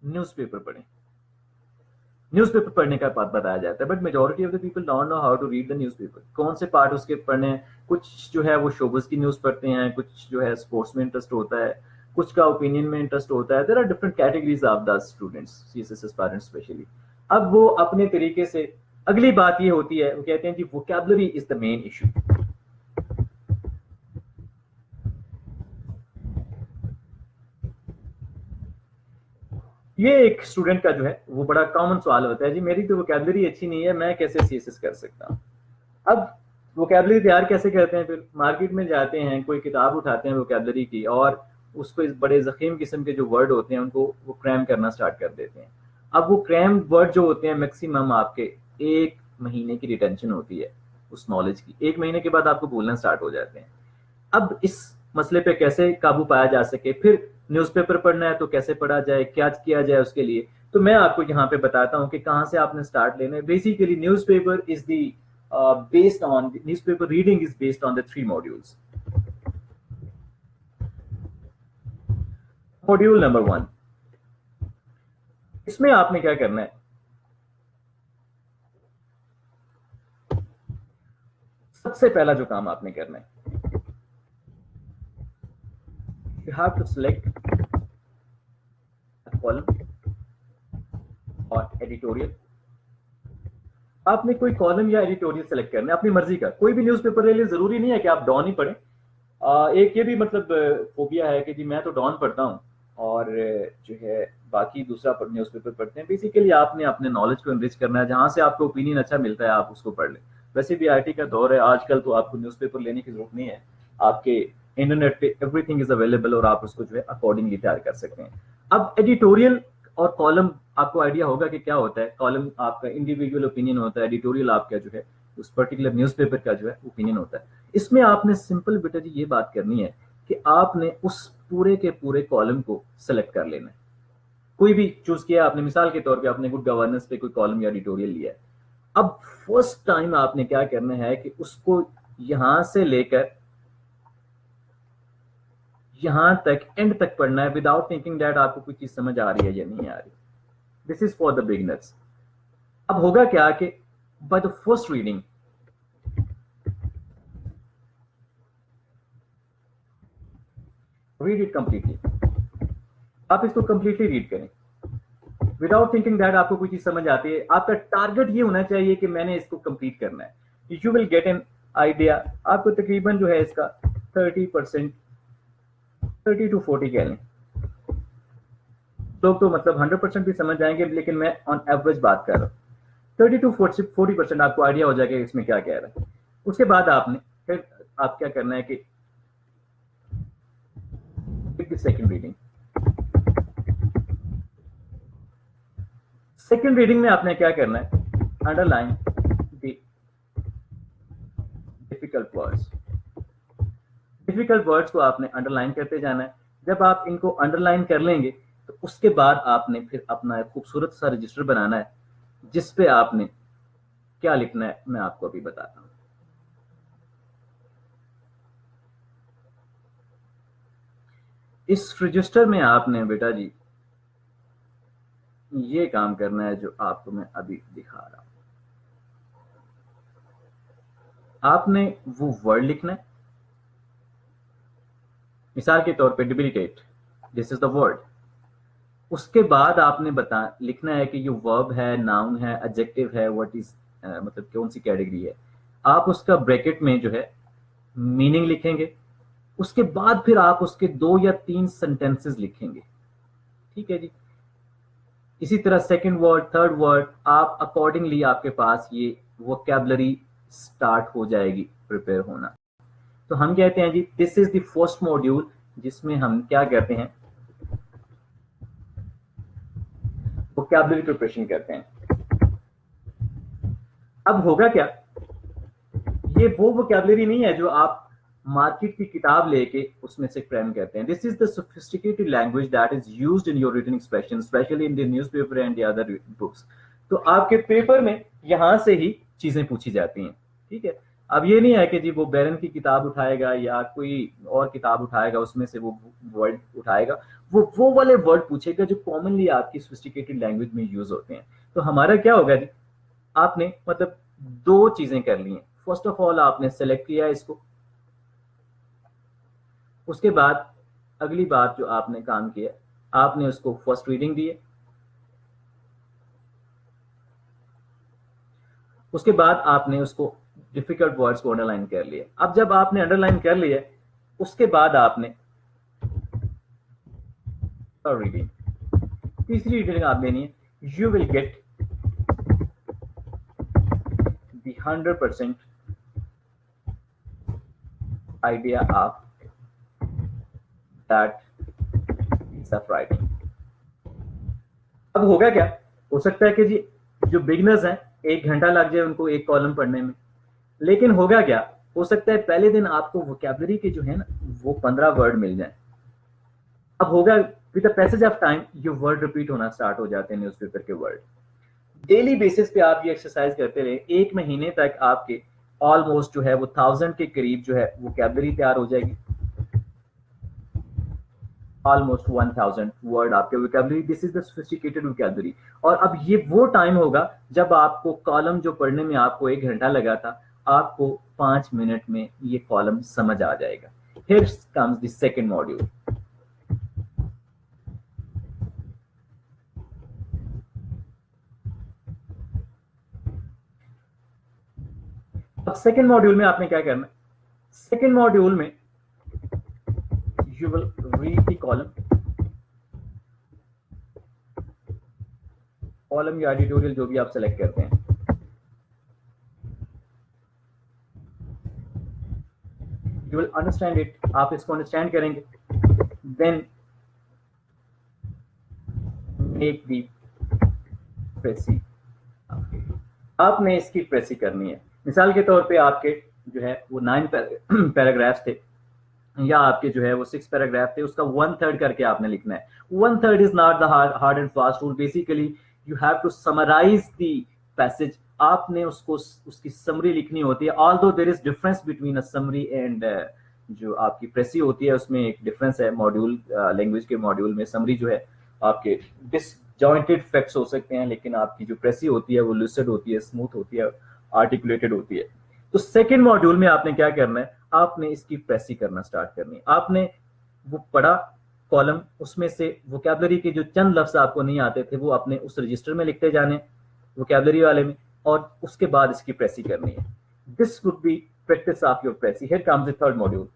न्यूज़पेपर पढ़ें। न्यूज़पेपर पढ़ने का बात बताया जाता है, but majority of the people don't know how to read the newspaper. कौन से पार्ट उसके पढ़ने हैं, कुछ जो है वो शोबस की न्यूज़ पढ़ते हैं, कुछ जो है स्पोर्ट्स में इंटरेस्ट होता है, कुछ का ओपिनियन में इंटरेस्ट होता है। There are different categories of the students, CSS aspirants specially. अब वो अपने तरीके से, अगली बात ये होती है, वो कहते हैं जी vocabulary is the main issue. ये एक स्टूडेंट का जो है वो बड़ा कॉमन सवाल होता है, जी मेरी तो वोकैबुलरी अच्छी नहीं है, मैं कैसे सीएसएस कर सकता हूँ। अब वोकैबुलरी तैयार कैसे करते हैं, फिर मार्केट में जाते हैं, कोई किताब उठाते हैं वोकैबुलरी की, और उसको इस बड़े जखीम किस्म के जो वर्ड होते हैं उनको वो क्रैम करना स्टार्ट कर देते हैं। अब वो क्रैम वर्ड जो होते हैं मैक्सिमम आपके 1 महीने की रिटेंशन होती है उस नॉलेज की, 1 महीने के बाद आपको भूलना स्टार्ट हो जाते हैं। अब इस मसले पे कैसे काबू पाया जा सके, फिर न्यूज़पेपर पढ़ना है तो कैसे पढ़ा जाए, क्या किया जाए उसके लिए, तो मैं आपको यहाँ पे बताता हूँ कि कहाँ से आपने स्टार्ट लेना है। Basically newspaper is the based on newspaper reading is based on the 3 modules. Module number 1, इसमें आपने क्या करना है, सबसे पहला जो काम आपने करना है, you have to select a column और एडिटोरियल। आपने कोई कॉलम या एडिटोरियल सेलेक्ट करना है अपनी मर्जी का, कोई भी न्यूज़पेपर ले लिए, जरूरी नहीं है कि आप डॉन ही पढ़ें। एक ये भी मतलब फोबिया है कि जी मैं तो डॉन पढ़ता हूँ और जो है बाकी दूसरा न्यूज़पेपर पढ़ते हैं। बेसिकली आपने अपने नॉलेज को एनरिच करना है, जहां से आपको ओपिनियन अच्छा मिलता है आप उसको पढ़ लें। वैसे भी आईटी का दौर है आजकल, तो आपको न्यूज़पेपर लेने की जरूरत नहीं है, आपके इंटरनेट पे एवरीथिंग इज अवेलेबल और आप उसको जो है अकॉर्डिंगली तैयार कर सकते हैं। अब एडिटोरियल और कॉलम, आपको आइडिया होगा कि क्या होता है। कॉलम आपका इंडिविजुअल ओपिनियन होता है, एडिटोरियल आपका जो है उस पर्टिकुलर न्यूज़पेपर का जो है ओपिनियन होता है। इसमें आपने सिंपल बेटा जी ये बात करनी है कि आपने उस पूरे के पूरे कॉलम को सेलेक्ट कर लेना है। कोई भी चूज किया आपने, मिसाल के तौर पे आपने गुड गवर्नेंस पे कोई कॉलम या एडिटोरियल लिया है। अब फर्स्ट टाइम आपने क्या करना है कि उसको यहां से लेकर यहां तक, एंड तक पढ़ना है, विदाउट थिंकिंग दैट आपको कोई चीज समझ आ रही है या नहीं आ रही। This is for the beginners. अब होगा क्या कि by the first reading read it completely. आप इसको कंप्लीटली रीड करें विदाउट थिंकिंग दैट आपको कोई चीज समझ आती है। आपका टारगेट ये होना चाहिए कि मैंने इसको कंप्लीट करना है। You will get an idea. आपको तकरीबन जो है इसका 30%, 30 to 40 कह लें। लोग तो मतलब 100% भी समझ जाएंगे, लेकिन मैं ऑन एवरेज बात कर रहा हूँ। 30 to 40% आपको आइडिया हो जाएगा इसमें क्या कह रहा है। उसके बाद आपने फिर आप क्या करना है कि सेकेंड रीडिंग। सेकेंड रीडिंग में आपने क्या करना है, underline the difficult words. Difficult words को आपने अंडरलाइन करते जाना है। जब आप इनको अंडरलाइन कर लेंगे तो उसके बाद आपने फिर अपना एक खूबसूरत सा रजिस्टर बनाना है, जिस पे आपने क्या लिखना है मैं आपको अभी बताता हूं। इस रजिस्टर में आपने बेटा जी ये काम करना है जो आपको मैं अभी दिखा रहा हूं। आपने वो वर्ड लिखना है, मिसाल के तौर पे डिबिलिटेट, दिस इज द वर्ड। उसके बाद आपने लिखना है कि ये वर्ब है, नाउन है, एडजेक्टिव है, व्हाट इज मतलब कौन सी कैटेगरी है। आप उसका ब्रैकेट में जो है मीनिंग लिखेंगे। उसके बाद फिर आप उसके 2 या 3 सेंटेंसेस लिखेंगे। ठीक है जी। इसी तरह सेकंड वर्ड, थर्ड वर्ड, आप अकॉर्डिंगली आपके पास ये वोकैबुलरी स्टार्ट हो जाएगी प्रिपेयर होना। तो हम कहते हैं जी this is the first module, जिसमें हम क्या कहते हैं, वोकैबुलरी प्रिपरेशन करते हैं। अब होगा क्या, ये वो वोकैबुलरी नहीं है जो आप मार्केट की किताब लेके उसमें से क्राइम करते हैं। This is the sophisticated language that is used in your written expression, specially in the newspaper and the other books. तो आपके पेपर में यहां से ही चीजें पूछी जाती हैं। ठीक है। अब ये नहीं है कि जी वो बैरन की किताब उठाएगा या कोई और किताब उठाएगा, उसमें से वो वर्ड उठाएगा, वो वाले वर्ड पूछेगा जो कॉमनली आपकी सोफिस्टिकेटेड लैंग्वेज में यूज होते हैं। तो हमारा क्या होगा जी, आपने मतलब 2 चीजें कर ली हैं। फर्स्ट ऑफ ऑल आपने सेलेक्ट किया इसको। उसके बाद अगली बात जो आपने काम किया, आपने उसको फर्स्ट रीडिंग दी है। उसके बाद आपने उसको डिफिकल्ट वर्ड्स को अंडरलाइन कर लिया। अब जब आपने अंडरलाइन कर लिया, उसके बाद आपने रीडिंग, तीसरी रीडिंग आप देनी है। You will get the 100% idea of that piece of writing। अब होगा क्या, हो सकता है कि जी जो बिगनर्स हैं 1 घंटा लग जाए उनको एक कॉलम पढ़ने में, लेकिन होगा क्या, हो सकता है पहले दिन आपको वोकैबुलरी के जो है ना वो 15 वर्ड मिल जाए। अब होगा with the passage of time ये वर्ड रिपीट होना स्टार्ट हो जाते हैं, न्यूज़पेपर के वर्ड। डेली बेसिस पे आप ये एक्सरसाइज करते रहे, 1 महीने तक आपके ऑलमोस्ट जो है वो 1000 के करीब जो है वोकैबुलरी तैयार हो जाएगी। ऑलमोस्ट 1000 वर्ड आपके vocabulary. This is the sophisticated vocabulary. और अब ये वो टाइम होगा जब आपको कॉलम जो पढ़ने में आपको 1 घंटा लगा था, आपको 5 मिनट में ये कॉलम समझ आ जाएगा। Here comes the second module. अब सेकंड मॉड्यूल में आपने क्या करना है, सेकंड मॉड्यूल में you will read the column या एडिटोरियल जो भी आप सेलेक्ट करते हैं। यू विल अंडरस्टैंड इट, आप इसको अंडरस्टैंड करेंगे। देन मेक दी प्रेसी, आपने इसकी प्रेसी करनी है। मिसाल के तौर पे आपके जो है वो 9 पैराग्राफ्स थे, या आपके जो है वो 6 पैराग्राफ थे, उसका 1/3 करके आपने लिखना है। 1/3 is not the hard and fast rule. Basically you have to summarise the passage. आपने उसको उसकी समरी लिखनी होती है। Although there is difference between a summary and जो आपकी प्रेसी होती है, उसमें एक डिफरेंस है। मॉड्यूल लैंग्वेज के मॉड्यूल में समरी जो है आपके डिसजॉइंटेड फैक्ट्स हो सकते हैं, लेकिन आपकी जो प्रेसी होती है वो लूसिड होती है, स्मूथ होती है, आर्टिकुलेटेड होती है। तो सेकेंड मॉड्यूल में आपने क्या करना है, आपने इसकी प्रेसी करना स्टार्ट करनी है। आपने वो पढ़ा कॉलम, उसमें से वोकैबुलरी के जो चंद लफ्ज आपको नहीं आते थे वो अपने उस रजिस्टर में लिखते जाने, वोकैबुलरी वाले में, और उसके बाद इसकी प्रेसी करनी है। This would be practice of your precis. Here comes the third module.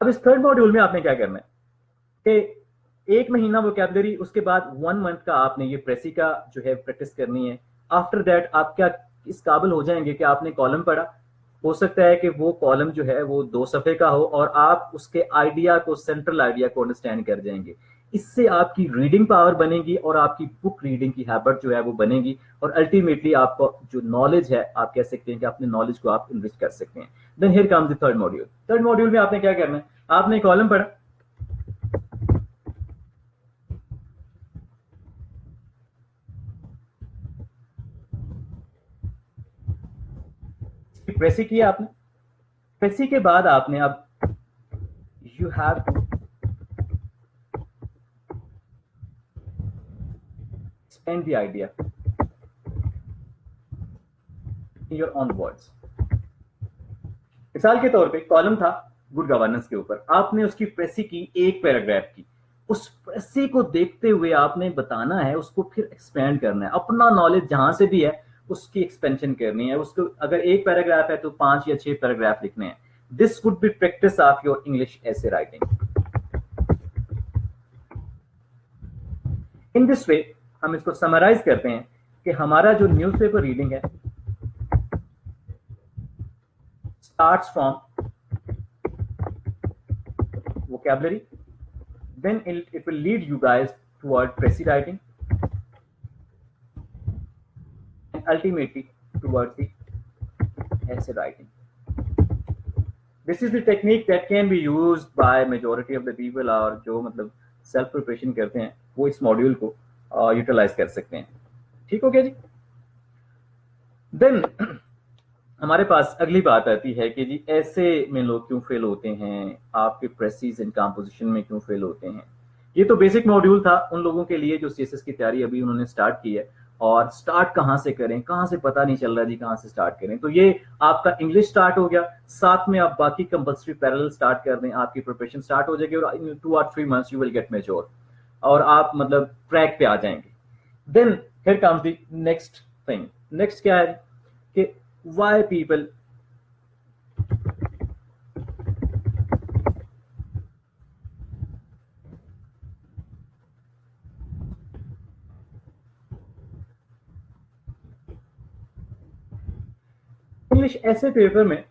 अब इस थर्ड मॉड्यूल में आपने क्या करना है कि 1 महीना वोकैबुलरी, उसके बाद 1 मंथ का आपने ये प्रेसी का जो है प्रैक्टिस करनी है। आफ्टर दैट आप क्या इस काबिल हो जाएंगे कि आपने कॉलम पढ़ा, हो सकता है कि वो कॉलम जो है वो 2 सफ़े का हो और आप उसके आइडिया को, सेंट्रल आइडिया को अंडरस्टैंड कर जाएंगे। इससे आपकी रीडिंग पावर बनेगी और आपकी बुक रीडिंग की हैबिट जो है वो बनेगी, और अल्टीमेटली आपको जो नॉलेज है, आप कह सकते हैं कि अपने नॉलेज को आप इनरिच कर सकते हैं। Then here comes the third module. Third module में आपने क्या करना है, आपने कॉलम पढ़ा, प्रेसी किया आपने। प्रेसी के बाद आपने अब you have to expand the idea in your own words. मिसाल के तौर पे कॉलम था गुड गवर्नेंस के ऊपर, आपने उसकी प्रेसी की 1 पैराग्राफ की। उस प्रेसी को देखते हुए आपने बताना है, उसको फिर एक्सपेंड करना है। अपना नॉलेज जहां से भी है उसकी एक्सपेंशन करनी है। उसको अगर 1 पैराग्राफ है तो 5 या 6 पैराग्राफ लिखने हैं। This would be practice of your English essay writing. In this way हम इसको समराइज करते हैं कि हमारा जो न्यूज़पेपर रीडिंग है starts from vocabulary, then it will lead you guys toward pressy writing and ultimately towards the essay writing. This is the technique that can be used by majority of the people, और जो मतलब सेल्फ प्रिपरेशन करते हैं वो इस मॉड्यूल को यूटिलाइज कर सकते हैं। ठीक हो गया जी। देन हमारे पास अगली बात आती है कि जी ऐसे में लोग क्यों फेल होते हैं, आपके प्रेसीज एंड कंपोजिशन में क्यों फेल होते हैं। ये तो बेसिक मॉड्यूल था उन लोगों के लिए जो सीएसएस की तैयारी अभी उन्होंने स्टार्ट की है, और स्टार्ट कहाँ से करें, कहाँ से पता नहीं चल रहा जी कहाँ से स्टार्ट करें। तो ये आपका इंग्लिश स्टार्ट हो गया, साथ में आप बाकी कंपल्सरी पैरेलल स्टार्ट कर दें, आपकी प्रिपरेशन स्टार्ट हो जाएगी और in 2 or 3 months you will get mature और आप मतलब ट्रैक पे आ जाएंगे। Then here comes the next thing. Next क्या है कि why people इंग्लिश ऐसे पेपर में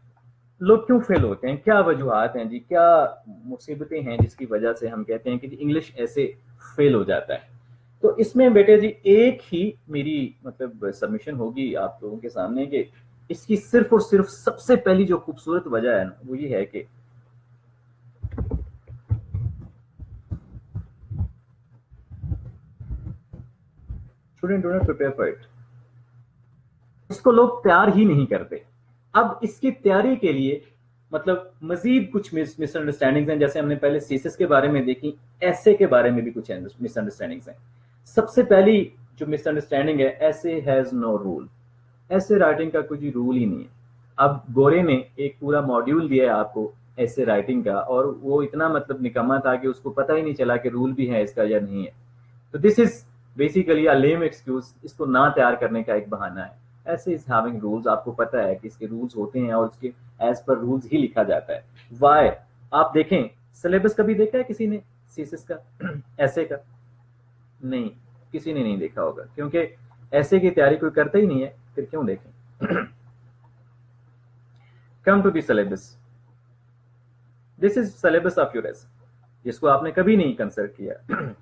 लोग क्यों फेल होते हैं, क्या वजूहात हैं जी, क्या मुसीबतें हैं जिसकी वजह से हम कहते हैं कि इंग्लिश ऐसे फेल हो जाता है। तो इसमें बेटे जी एक ही मेरी मतलब सबमिशन होगी आप लोगों के सामने कि इसकी सिर्फ और सिर्फ सबसे पहली जो खूबसूरत वजह है ना वो ये है कि student do not prepare for it. इसको लोग तैयार ही नहीं करते। अब इसकी तैयारी के लिए मतलब मजीद कुछ मिसअंडरस्टैंडिंग्स हैं, जैसे हमने पहले सीएसएस के बारे में देखी, ऐसे के बारे में भी कुछ मिसअंडरस्टैंडिंग्स हैं। सबसे पहली जो मिसअंडरस्टैंडिंग है, ऐसे हैज नो रूल। ऐसे राइटिंग का कोई रूल ही नहीं है। अब गोरे ने एक पूरा मॉड्यूल दिया है आपको ऐसे राइटिंग का, और वो इतना मतलब निकम्मा था कि उसको पता ही नहीं चला कि रूल भी है इसका या नहीं है। तो this is basically a lame excuse, इसको ना तैयार करने का एक बहाना है। ऐसे इज हैविंग रूल्स, आपको पता है कि इसके रूल्स होते हैं और उसके एज पर रूल्स ही लिखा जाता है। वाई आप देखें, सिलेबस कभी देखा है किसी ने सीएसएस का ऐसे का? नहीं, किसी ने नहीं देखा होगा, क्योंकि ऐसे की तैयारी कोई करता ही नहीं है, फिर क्यों देखें। Come to the syllabus. This is syllabus of your essay, जिसको आपने कभी नहीं कंसिडर किया।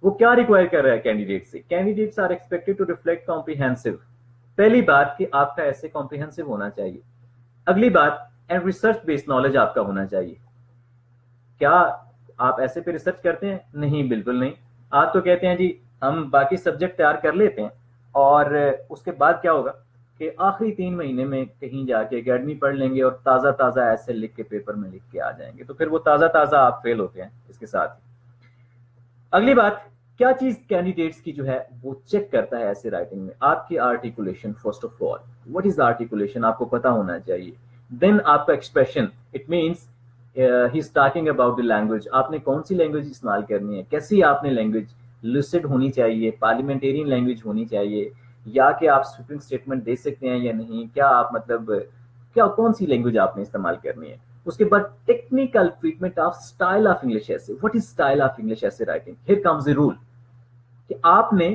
वो क्या रिक्वायर कर रहा है कैंडिडेट से? Candidates are expected to reflect comprehensive पहली बात कि आपका ऐसे कॉम्प्रिहेंसिव होना चाहिए। अगली बात, एंड रिसर्च बेस्ड नॉलेज आपका होना चाहिए। क्या आप ऐसे पे रिसर्च करते हैं? नहीं, बिल्कुल नहीं। आप तो कहते हैं जी हम बाकी सब्जेक्ट तैयार कर लेते हैं और उसके बाद क्या होगा कि आखिरी 3 महीने में कहीं जाके एकेडमी पढ़ लेंगे और ताज़ा ताज़ा ऐसे लिख के पेपर में लिख के आ जाएंगे, तो फिर वो ताज़ा ताज़ा आप फेल होते हैं इसके साथ। अगली बात, क्या चीज कैंडिडेट्स की जो है वो चेक करता है ऐसे राइटिंग में? आपकी articulation. First of all, what is articulation आपको पता होना चाहिए। देन आपका expression, it means he is talking about the language. आपने कौन सी लैंग्वेज इस्तेमाल करनी है, कैसी आपने लैंग्वेज, लुसिड होनी चाहिए, पार्लियामेंटेरियन लैंग्वेज होनी चाहिए, या कि आप स्वीपिंग स्टेटमेंट दे सकते हैं या नहीं, क्या आप मतलब क्या कौन सी लैंग्वेज आपने इस्तेमाल करनी है। उसके बाद technical treatment of style of English essay. What is style of English essay writing? Here comes the rule कि आपने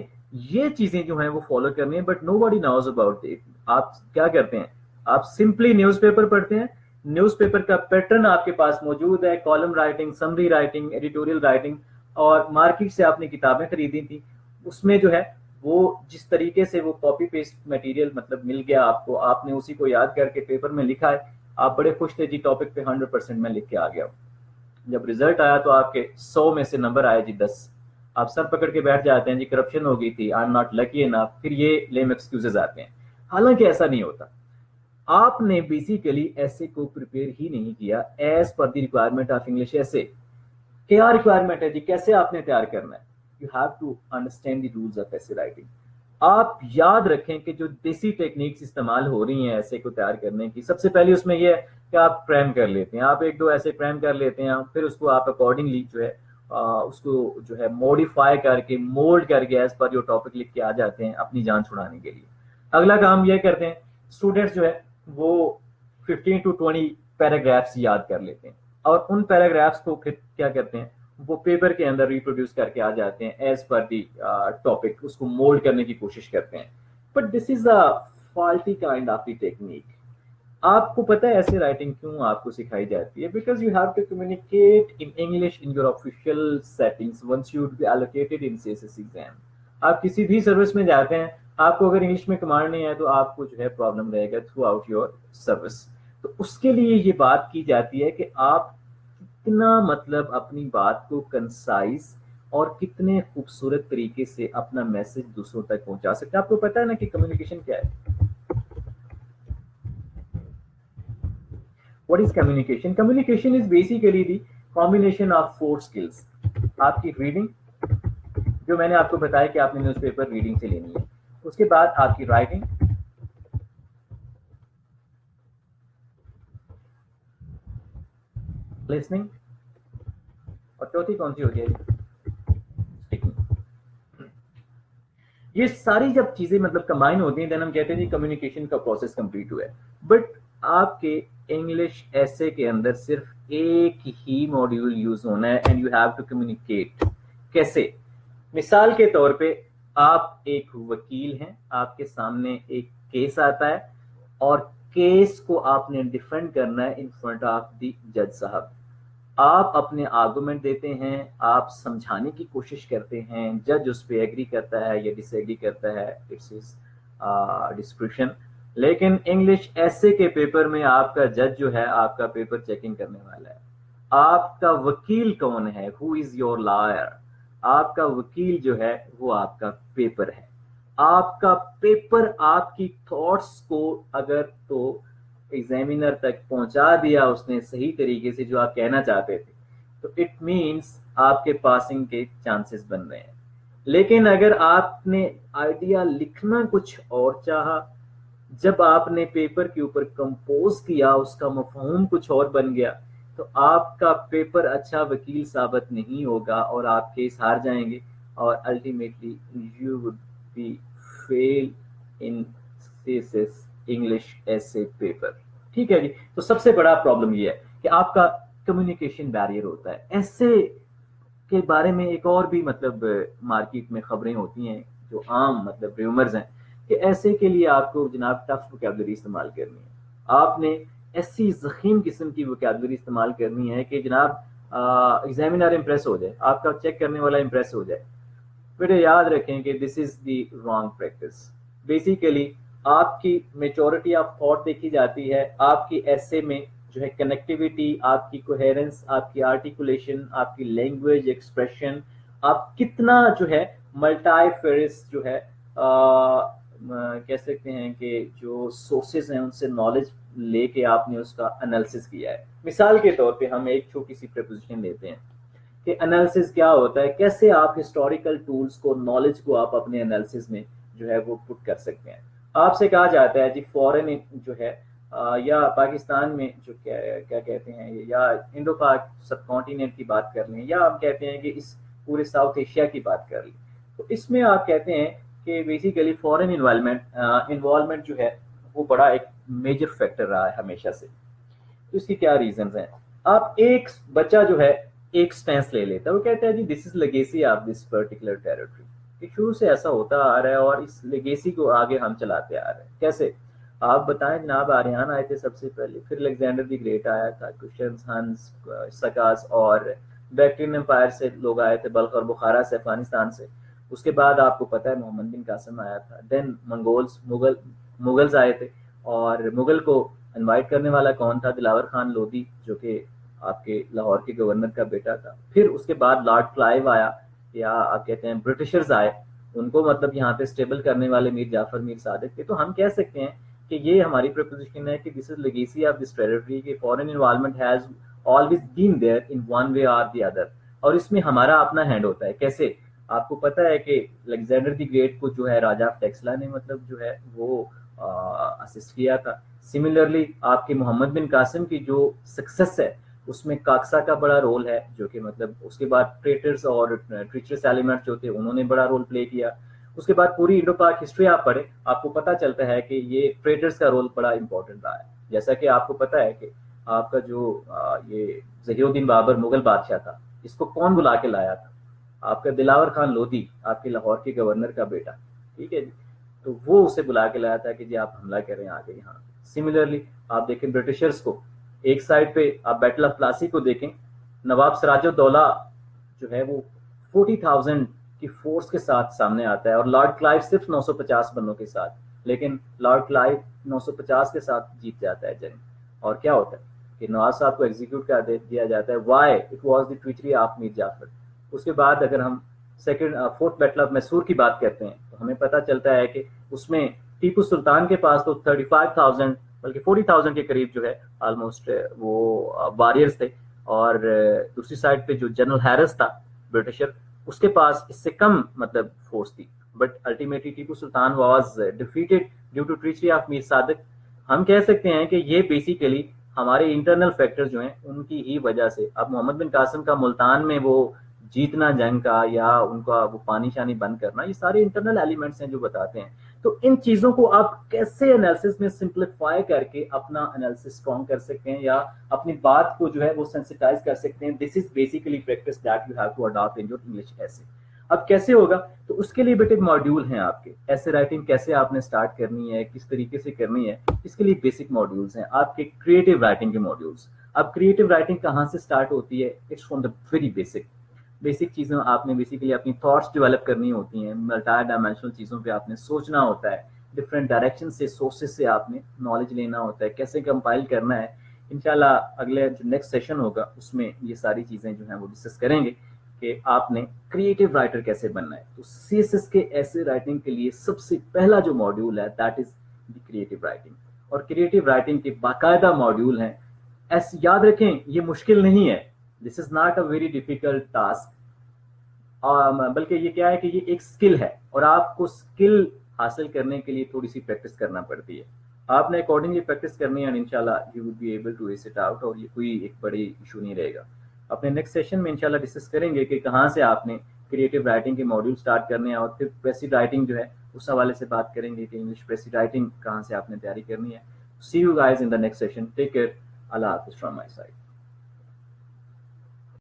ये चीजें जो हैं वो फॉलो करनी है, but nobody knows about it. आप क्या करते हैं? आप सिंपली न्यूज़पेपर पढ़ते हैं, न्यूज़पेपर का पैटर्न आपके पास मौजूद है, column writing, summary writing, editorial writing, और मार्केट से आपने किताबें खरीदी थी, उसमें जो है वो जिस तरीके से वो कॉपी पेस्ट मटेरियल मतलब मिल गया आपको, आपने उसी को याद करके पेपर में लिखा है, आप बड़े खुश थे जी टॉपिक पे 100% में लिख के आ गया। जब रिजल्ट आया तो आपके 100 में से नंबर आया जी 10। आप सर पकड़ के बैठ जाते हैं जी करप्शन हो गई थी, आई एम नॉट लकी इनफ, फिर ये लेम एक्सक्यूजेस आते हैं। हालांकि ऐसा नहीं होता। आपने बेसिकली ऐसे को प्रिपेयर ही नहीं किया as per the requirement of English ऐसे। क्या रिक्वायरमेंट है जी, कैसे आपने तैयार करना है? You have to understand the rules of essay writing. आप याद रखें कि जो देसी टेक्निक्स इस्तेमाल हो रही हैं ऐसे को तैयार करने की, सबसे पहले उसमें यह है कि आप क्रैम कर लेते हैं, आप एक दो ऐसे क्रैम कर लेते हैं, फिर उसको आप अकॉर्डिंगली जो है उसको जो है मॉडिफाई करके मोल्ड करके एज पर जो टॉपिक लिख के आ जाते हैं अपनी जान छुड़ाने के लिए। अगला काम यह करते हैं स्टूडेंट्स जो है वो 15 to 20 पैराग्राफ्स याद कर लेते हैं और उन पैराग्राफ्स को फिर क्या करते हैं वो पेपर के अंदर रिप्रोड्यूस करके आ जाते हैं एज पर दी टॉपिक, उसको मोल्ड करने की कोशिश करते हैं। But this is a faulty kind of the technique. आपको पता है ऐसे राइटिंग क्यों आपको सिखाई जाती है? Because you have to communicate in English in your official settings once you be allocated in CSS exam. आप किसी भी सर्विस में जाते हैं, आपको अगर इंग्लिश में कमांड नहीं है तो आपको जो है प्रॉब्लम रहेगा थ्रू आउट योर सर्विस। तो उसके लिए ये बात की जाती है कि आप कितना मतलब अपनी बात को कंसाइज और कितने खूबसूरत तरीके से अपना मैसेज दूसरों तक पहुंचा सकते हैं। आपको पता है ना कि कम्युनिकेशन क्या है? What is communication? Communication is basically the combination of 4 skills. आपकी रीडिंग, जो मैंने आपको बताया कि आपने न्यूज़पेपर रीडिंग से लेनी है, उसके बाद आपकी राइटिंग, लिसनिंग, और चौथी कौन सी होती है? स्पीकिंग। ये सारी जब चीजें मतलब कंबाइन होती हैं देन हम कहते हैं जी कम्युनिकेशन का प्रोसेस कंप्लीट हुआ है। बट आपके इंग्लिश ऐसे के अंदर सिर्फ एक ही मॉड्यूल यूज होना है and you have to communicate. कैसे? मिसाल के तौर पे आप एक वकील हैं, आपके सामने एक केस आता है और केस को आपने डिफेंड करना है इन फ्रंट ऑफ द जज साहब। आप अपने आर्गुमेंट देते हैं, आप समझाने की कोशिश करते हैं, जज उस पर एग्री करता है या डिसएग्री करता है, इट्स हिज डिस्क्रिप्शन। लेकिन इंग्लिश ऐसे के पेपर में आपका जज जो है आपका पेपर चेकिंग करने वाला है। आपका वकील कौन है? Who is your lawyer? आपका वकील जो है वो आपका पेपर है। आपका पेपर आपकी थॉट्स को अगर तो एग्जामिनर तक पहुंचा दिया उसने सही तरीके से जो आप कहना चाहते थे, तो इट मींस आपके पासिंग के चांसेस बन रहे हैं। लेकिन अगर आपने आइडिया लिखना कुछ और चाहा, जब आपने पेपर के ऊपर कंपोज किया उसका मफहूम कुछ और बन गया, तो आपका पेपर अच्छा वकील साबित नहीं होगा और आप केस हार जाएंगे और ultimately you would B fail in CSS English ऐसे पेपर। ठीक है जी। तो सबसे बड़ा प्रॉब्लम ये है कि आपका कम्युनिकेशन बैरियर होता है। ऐसे के बारे में एक और भी मतलब मार्केट में खबरें होती हैं जो आम मतलब र्यूमर्स हैं कि ऐसे के लिए आपको जनाब टफ वोकैबुलरी इस्तेमाल करनी है। आपने ऐसी जखीम किस्म की वोकैबुलरी इस्तेमाल करनी है कि जनाब एग्जामिनर इंप्रेस हो जाए, आपका चेक करने वाला इंप्रेस हो जाए। बेटे याद रखें कि this is the wrong practice. Basically आपकी मेच्योरिटी ऑफ थॉट देखी जाती है, आपकी ऐसे में जो है कनेक्टिविटी, आपकी कोहेरेंस, आपकी आर्टिकुलेशन, आपकी लैंग्वेज एक्सप्रेशन, आप कितना जो है मल्टीफेरिस जो है कह सकते हैं कि जो सोर्सेज हैं उनसे नॉलेज लेके आपने उसका एनालिसिस किया है। मिसाल के तौर पे हम एक छोटी सी प्रपोजिशन लेते हैं कि एनालिसिस क्या होता है, कैसे आप हिस्टोरिकल टूल्स को, नॉलेज को आप अपने एनालिसिस में जो है वो पुट कर सकते हैं। आपसे कहा जाता है जी फॉरेन जो है या पाकिस्तान में जो क्या क्या कहते हैं, या इंडो पाक सब कॉन्टिनेंट की बात कर लें, या हम कहते हैं कि इस पूरे साउथ एशिया की बात कर लें, तो इसमें आप कहते हैं कि बेसिकली फॉरेन इन्वॉल्वमेंट जो है वो बड़ा एक मेजर फैक्टर रहा है हमेशा से। तो इसकी क्या रीजन है? आप एक बच्चा जो है एक स्टैंस ले लेता है, वो कहता है जी this is legacy of this particular territory. शुरू से ऐसा होता आ रहा है और इस लेगेसी को आगे हम चलाते आ रहे हैं। कैसे? आप बताएं जनाब, आर्यन आए थे सबसे पहले, फिर अलेक्जेंडर द ग्रेट आया था, कुशन हंस, सकास और बैक्ट्रियन एम्पायर से लोग आए थे, बल्ख और बुखारा से, अफगानिस्तान से। उसके बाद आपको पता है मोहम्मद बिन कासिम आया था, देन मंगोल्स, मुगल्स आए थे। और मुगल को इनवाइट करने वाला कौन था? दिलावर खान लोधी, जो कि आपके लाहौर के गवर्नर का बेटा था। फिर उसके बाद लॉर्ड क्लाइव आया, या आप कहते हैं ब्रिटिशर्स आए, उनको मतलब यहाँ पे स्टेबल करने वाले मीर जाफर, मीर सादिक थे। तो हम कह सकते हैं कि ये हमारी प्रपोजिशन है कि this is legacy of this territory, कि foreign involvement has always been there in one way और द अदर, और इसमें हमारा अपना हैंड होता है। कैसे? आपको पता है कि अलेक्जेंडर द ग्रेट को जो है राजा ऑफ टेक्सला ने मतलब जो है वो असिस्ट किया था। सिमिलरली आपके मोहम्मद बिन कासिम की जो सक्सेस है उसमें काकसा का बड़ा रोल है, जो कि मतलब उसके बाद ट्रेटर्स और ट्रीचरस एलिमेंट्स जो थे उन्होंने बड़ा रोल प्ले किया। उसके बाद पूरी इंडो पाक हिस्ट्री आप पढ़े, आपको पता चलता है कि ये ट्रेडर्स का रोल बड़ा इंपॉर्टेंट रहा है। जैसा कि आपको पता है कि आपका जो ये ज़हीरुद्दीन बाबर मुगल बादशाह था, इसको कौन बुला के लाया था? आपका दिलावर खान लोधी, आपके लाहौर के गवर्नर का बेटा, ठीक है जी। तो वो उसे बुला के लाया था कि जी आप हमला करें आगे यहाँ। सिमिलरली आप देखें ब्रिटिशर्स को, एक साइड पे आप बैटल ऑफ प्लासी को देखें, नवाब सिराजुद्दौला जो है वो 40,000 की फोर्स के साथ सामने आता है, और लॉर्ड क्लाइव सिर्फ 950 बंदों के साथ, लेकिन लॉर्ड क्लाइव 950 के साथ जीत जाता है जंग। और क्या होता है कि नवाब साहब को एग्जीक्यूट कर दिया जाता है। Why? It was the treachery of Mir Jafar. उसके बाद अगर हम फोर्थ बैटल ऑफ मैसूर की बात करते हैं तो हमें पता चलता है कि उसमें टीपू सुल्तान के पास तो 35,000 बल्कि 40,000 के करीब जो है ऑलमोस्ट वो वॉरियर्स थे, और दूसरी साइड पे जो जनरल हैरिस था ब्रिटिशर, उसके पास इससे कम मतलब फोर्स थी। But ultimately Tipu Sultan was defeated due to treachery of Mir Sadiq. हम कह सकते हैं कि ये बेसिकली हमारे इंटरनल फैक्टर्स जो हैं उनकी ही वजह से। अब मोहम्मद बिन कासिम का मुल्तान में वो जीतना जंग का, या उनका वो पानी शानी बंद करना, ये सारे इंटरनल एलिमेंट्स हैं जो बताते हैं। तो इन चीजों को आप कैसे एनालिसिस में सिंप्लीफाई करके अपना एनालिसिस स्ट्रॉन्ग कर सकते हैं, या अपनी बात को जो है वो सेंसिटाइज कर सकते हैं। This is basically practice that you have to adopt in your English essay. अब कैसे होगा? तो उसके लिए बेटे मॉड्यूल हैं आपके। ऐसे राइटिंग कैसे आपने स्टार्ट करनी है, किस तरीके से करनी है, इसके लिए बेसिक मॉड्यूल्स हैं आपके, क्रिएटिव राइटिंग के मॉड्यूल्स। अब क्रिएटिव राइटिंग कहाँ से स्टार्ट होती है? It's from the very basic चीज़ें आपने बेसिकली अपनी थॉट्स डेवलप करनी होती हैं, मल्टी डायमेंशनल चीज़ों पे आपने सोचना होता है, डिफरेंट डायरेक्शन से, सोर्सेज से आपने नॉलेज लेना होता है, कैसे कंपाइल करना है। इंशाल्लाह अगले जो नेक्स्ट सेशन होगा उसमें ये सारी चीज़ें जो हैं वो डिस्कस करेंगे कि आपने क्रिएटिव राइटर कैसे बनना है। तो सीएसएस के ऐसे राइटिंग के लिए सबसे पहला जो मॉड्यूल है that is the creative writing, और क्रिएटिव राइटिंग के बाकायदा मॉड्यूल हैं। ऐसे याद रखें, ये मुश्किल नहीं है, this is not a very difficult task, बल्कि ये क्या है कि ये एक स्किल है, और आपको स्किल हासिल करने के लिए थोड़ी सी प्रैक्टिस करना पड़ती है। आपने अकॉर्डिंगली प्रैक्टिस करनी है, इंशाल्लाह you will be able to race it out, और ये कोई एक बड़ी इशू नहीं रहेगा। अपने नेक्स्ट सेशन में इंशाल्लाह डिस्कस करेंगे कि कहाँ से आपने क्रिएटिव राइटिंग के मॉड्यूल स्टार्ट करने हैं, और फिर प्रेसिड राइटिंग जो है उस हवाले से बात करेंगे कि इंग्लिश प्रेसिड राइटिंग कहाँ से आपने तैयारी करनी है। See you guys in the next session, take care, अल्लाह हाफिज़ फ्रॉम माय साइड।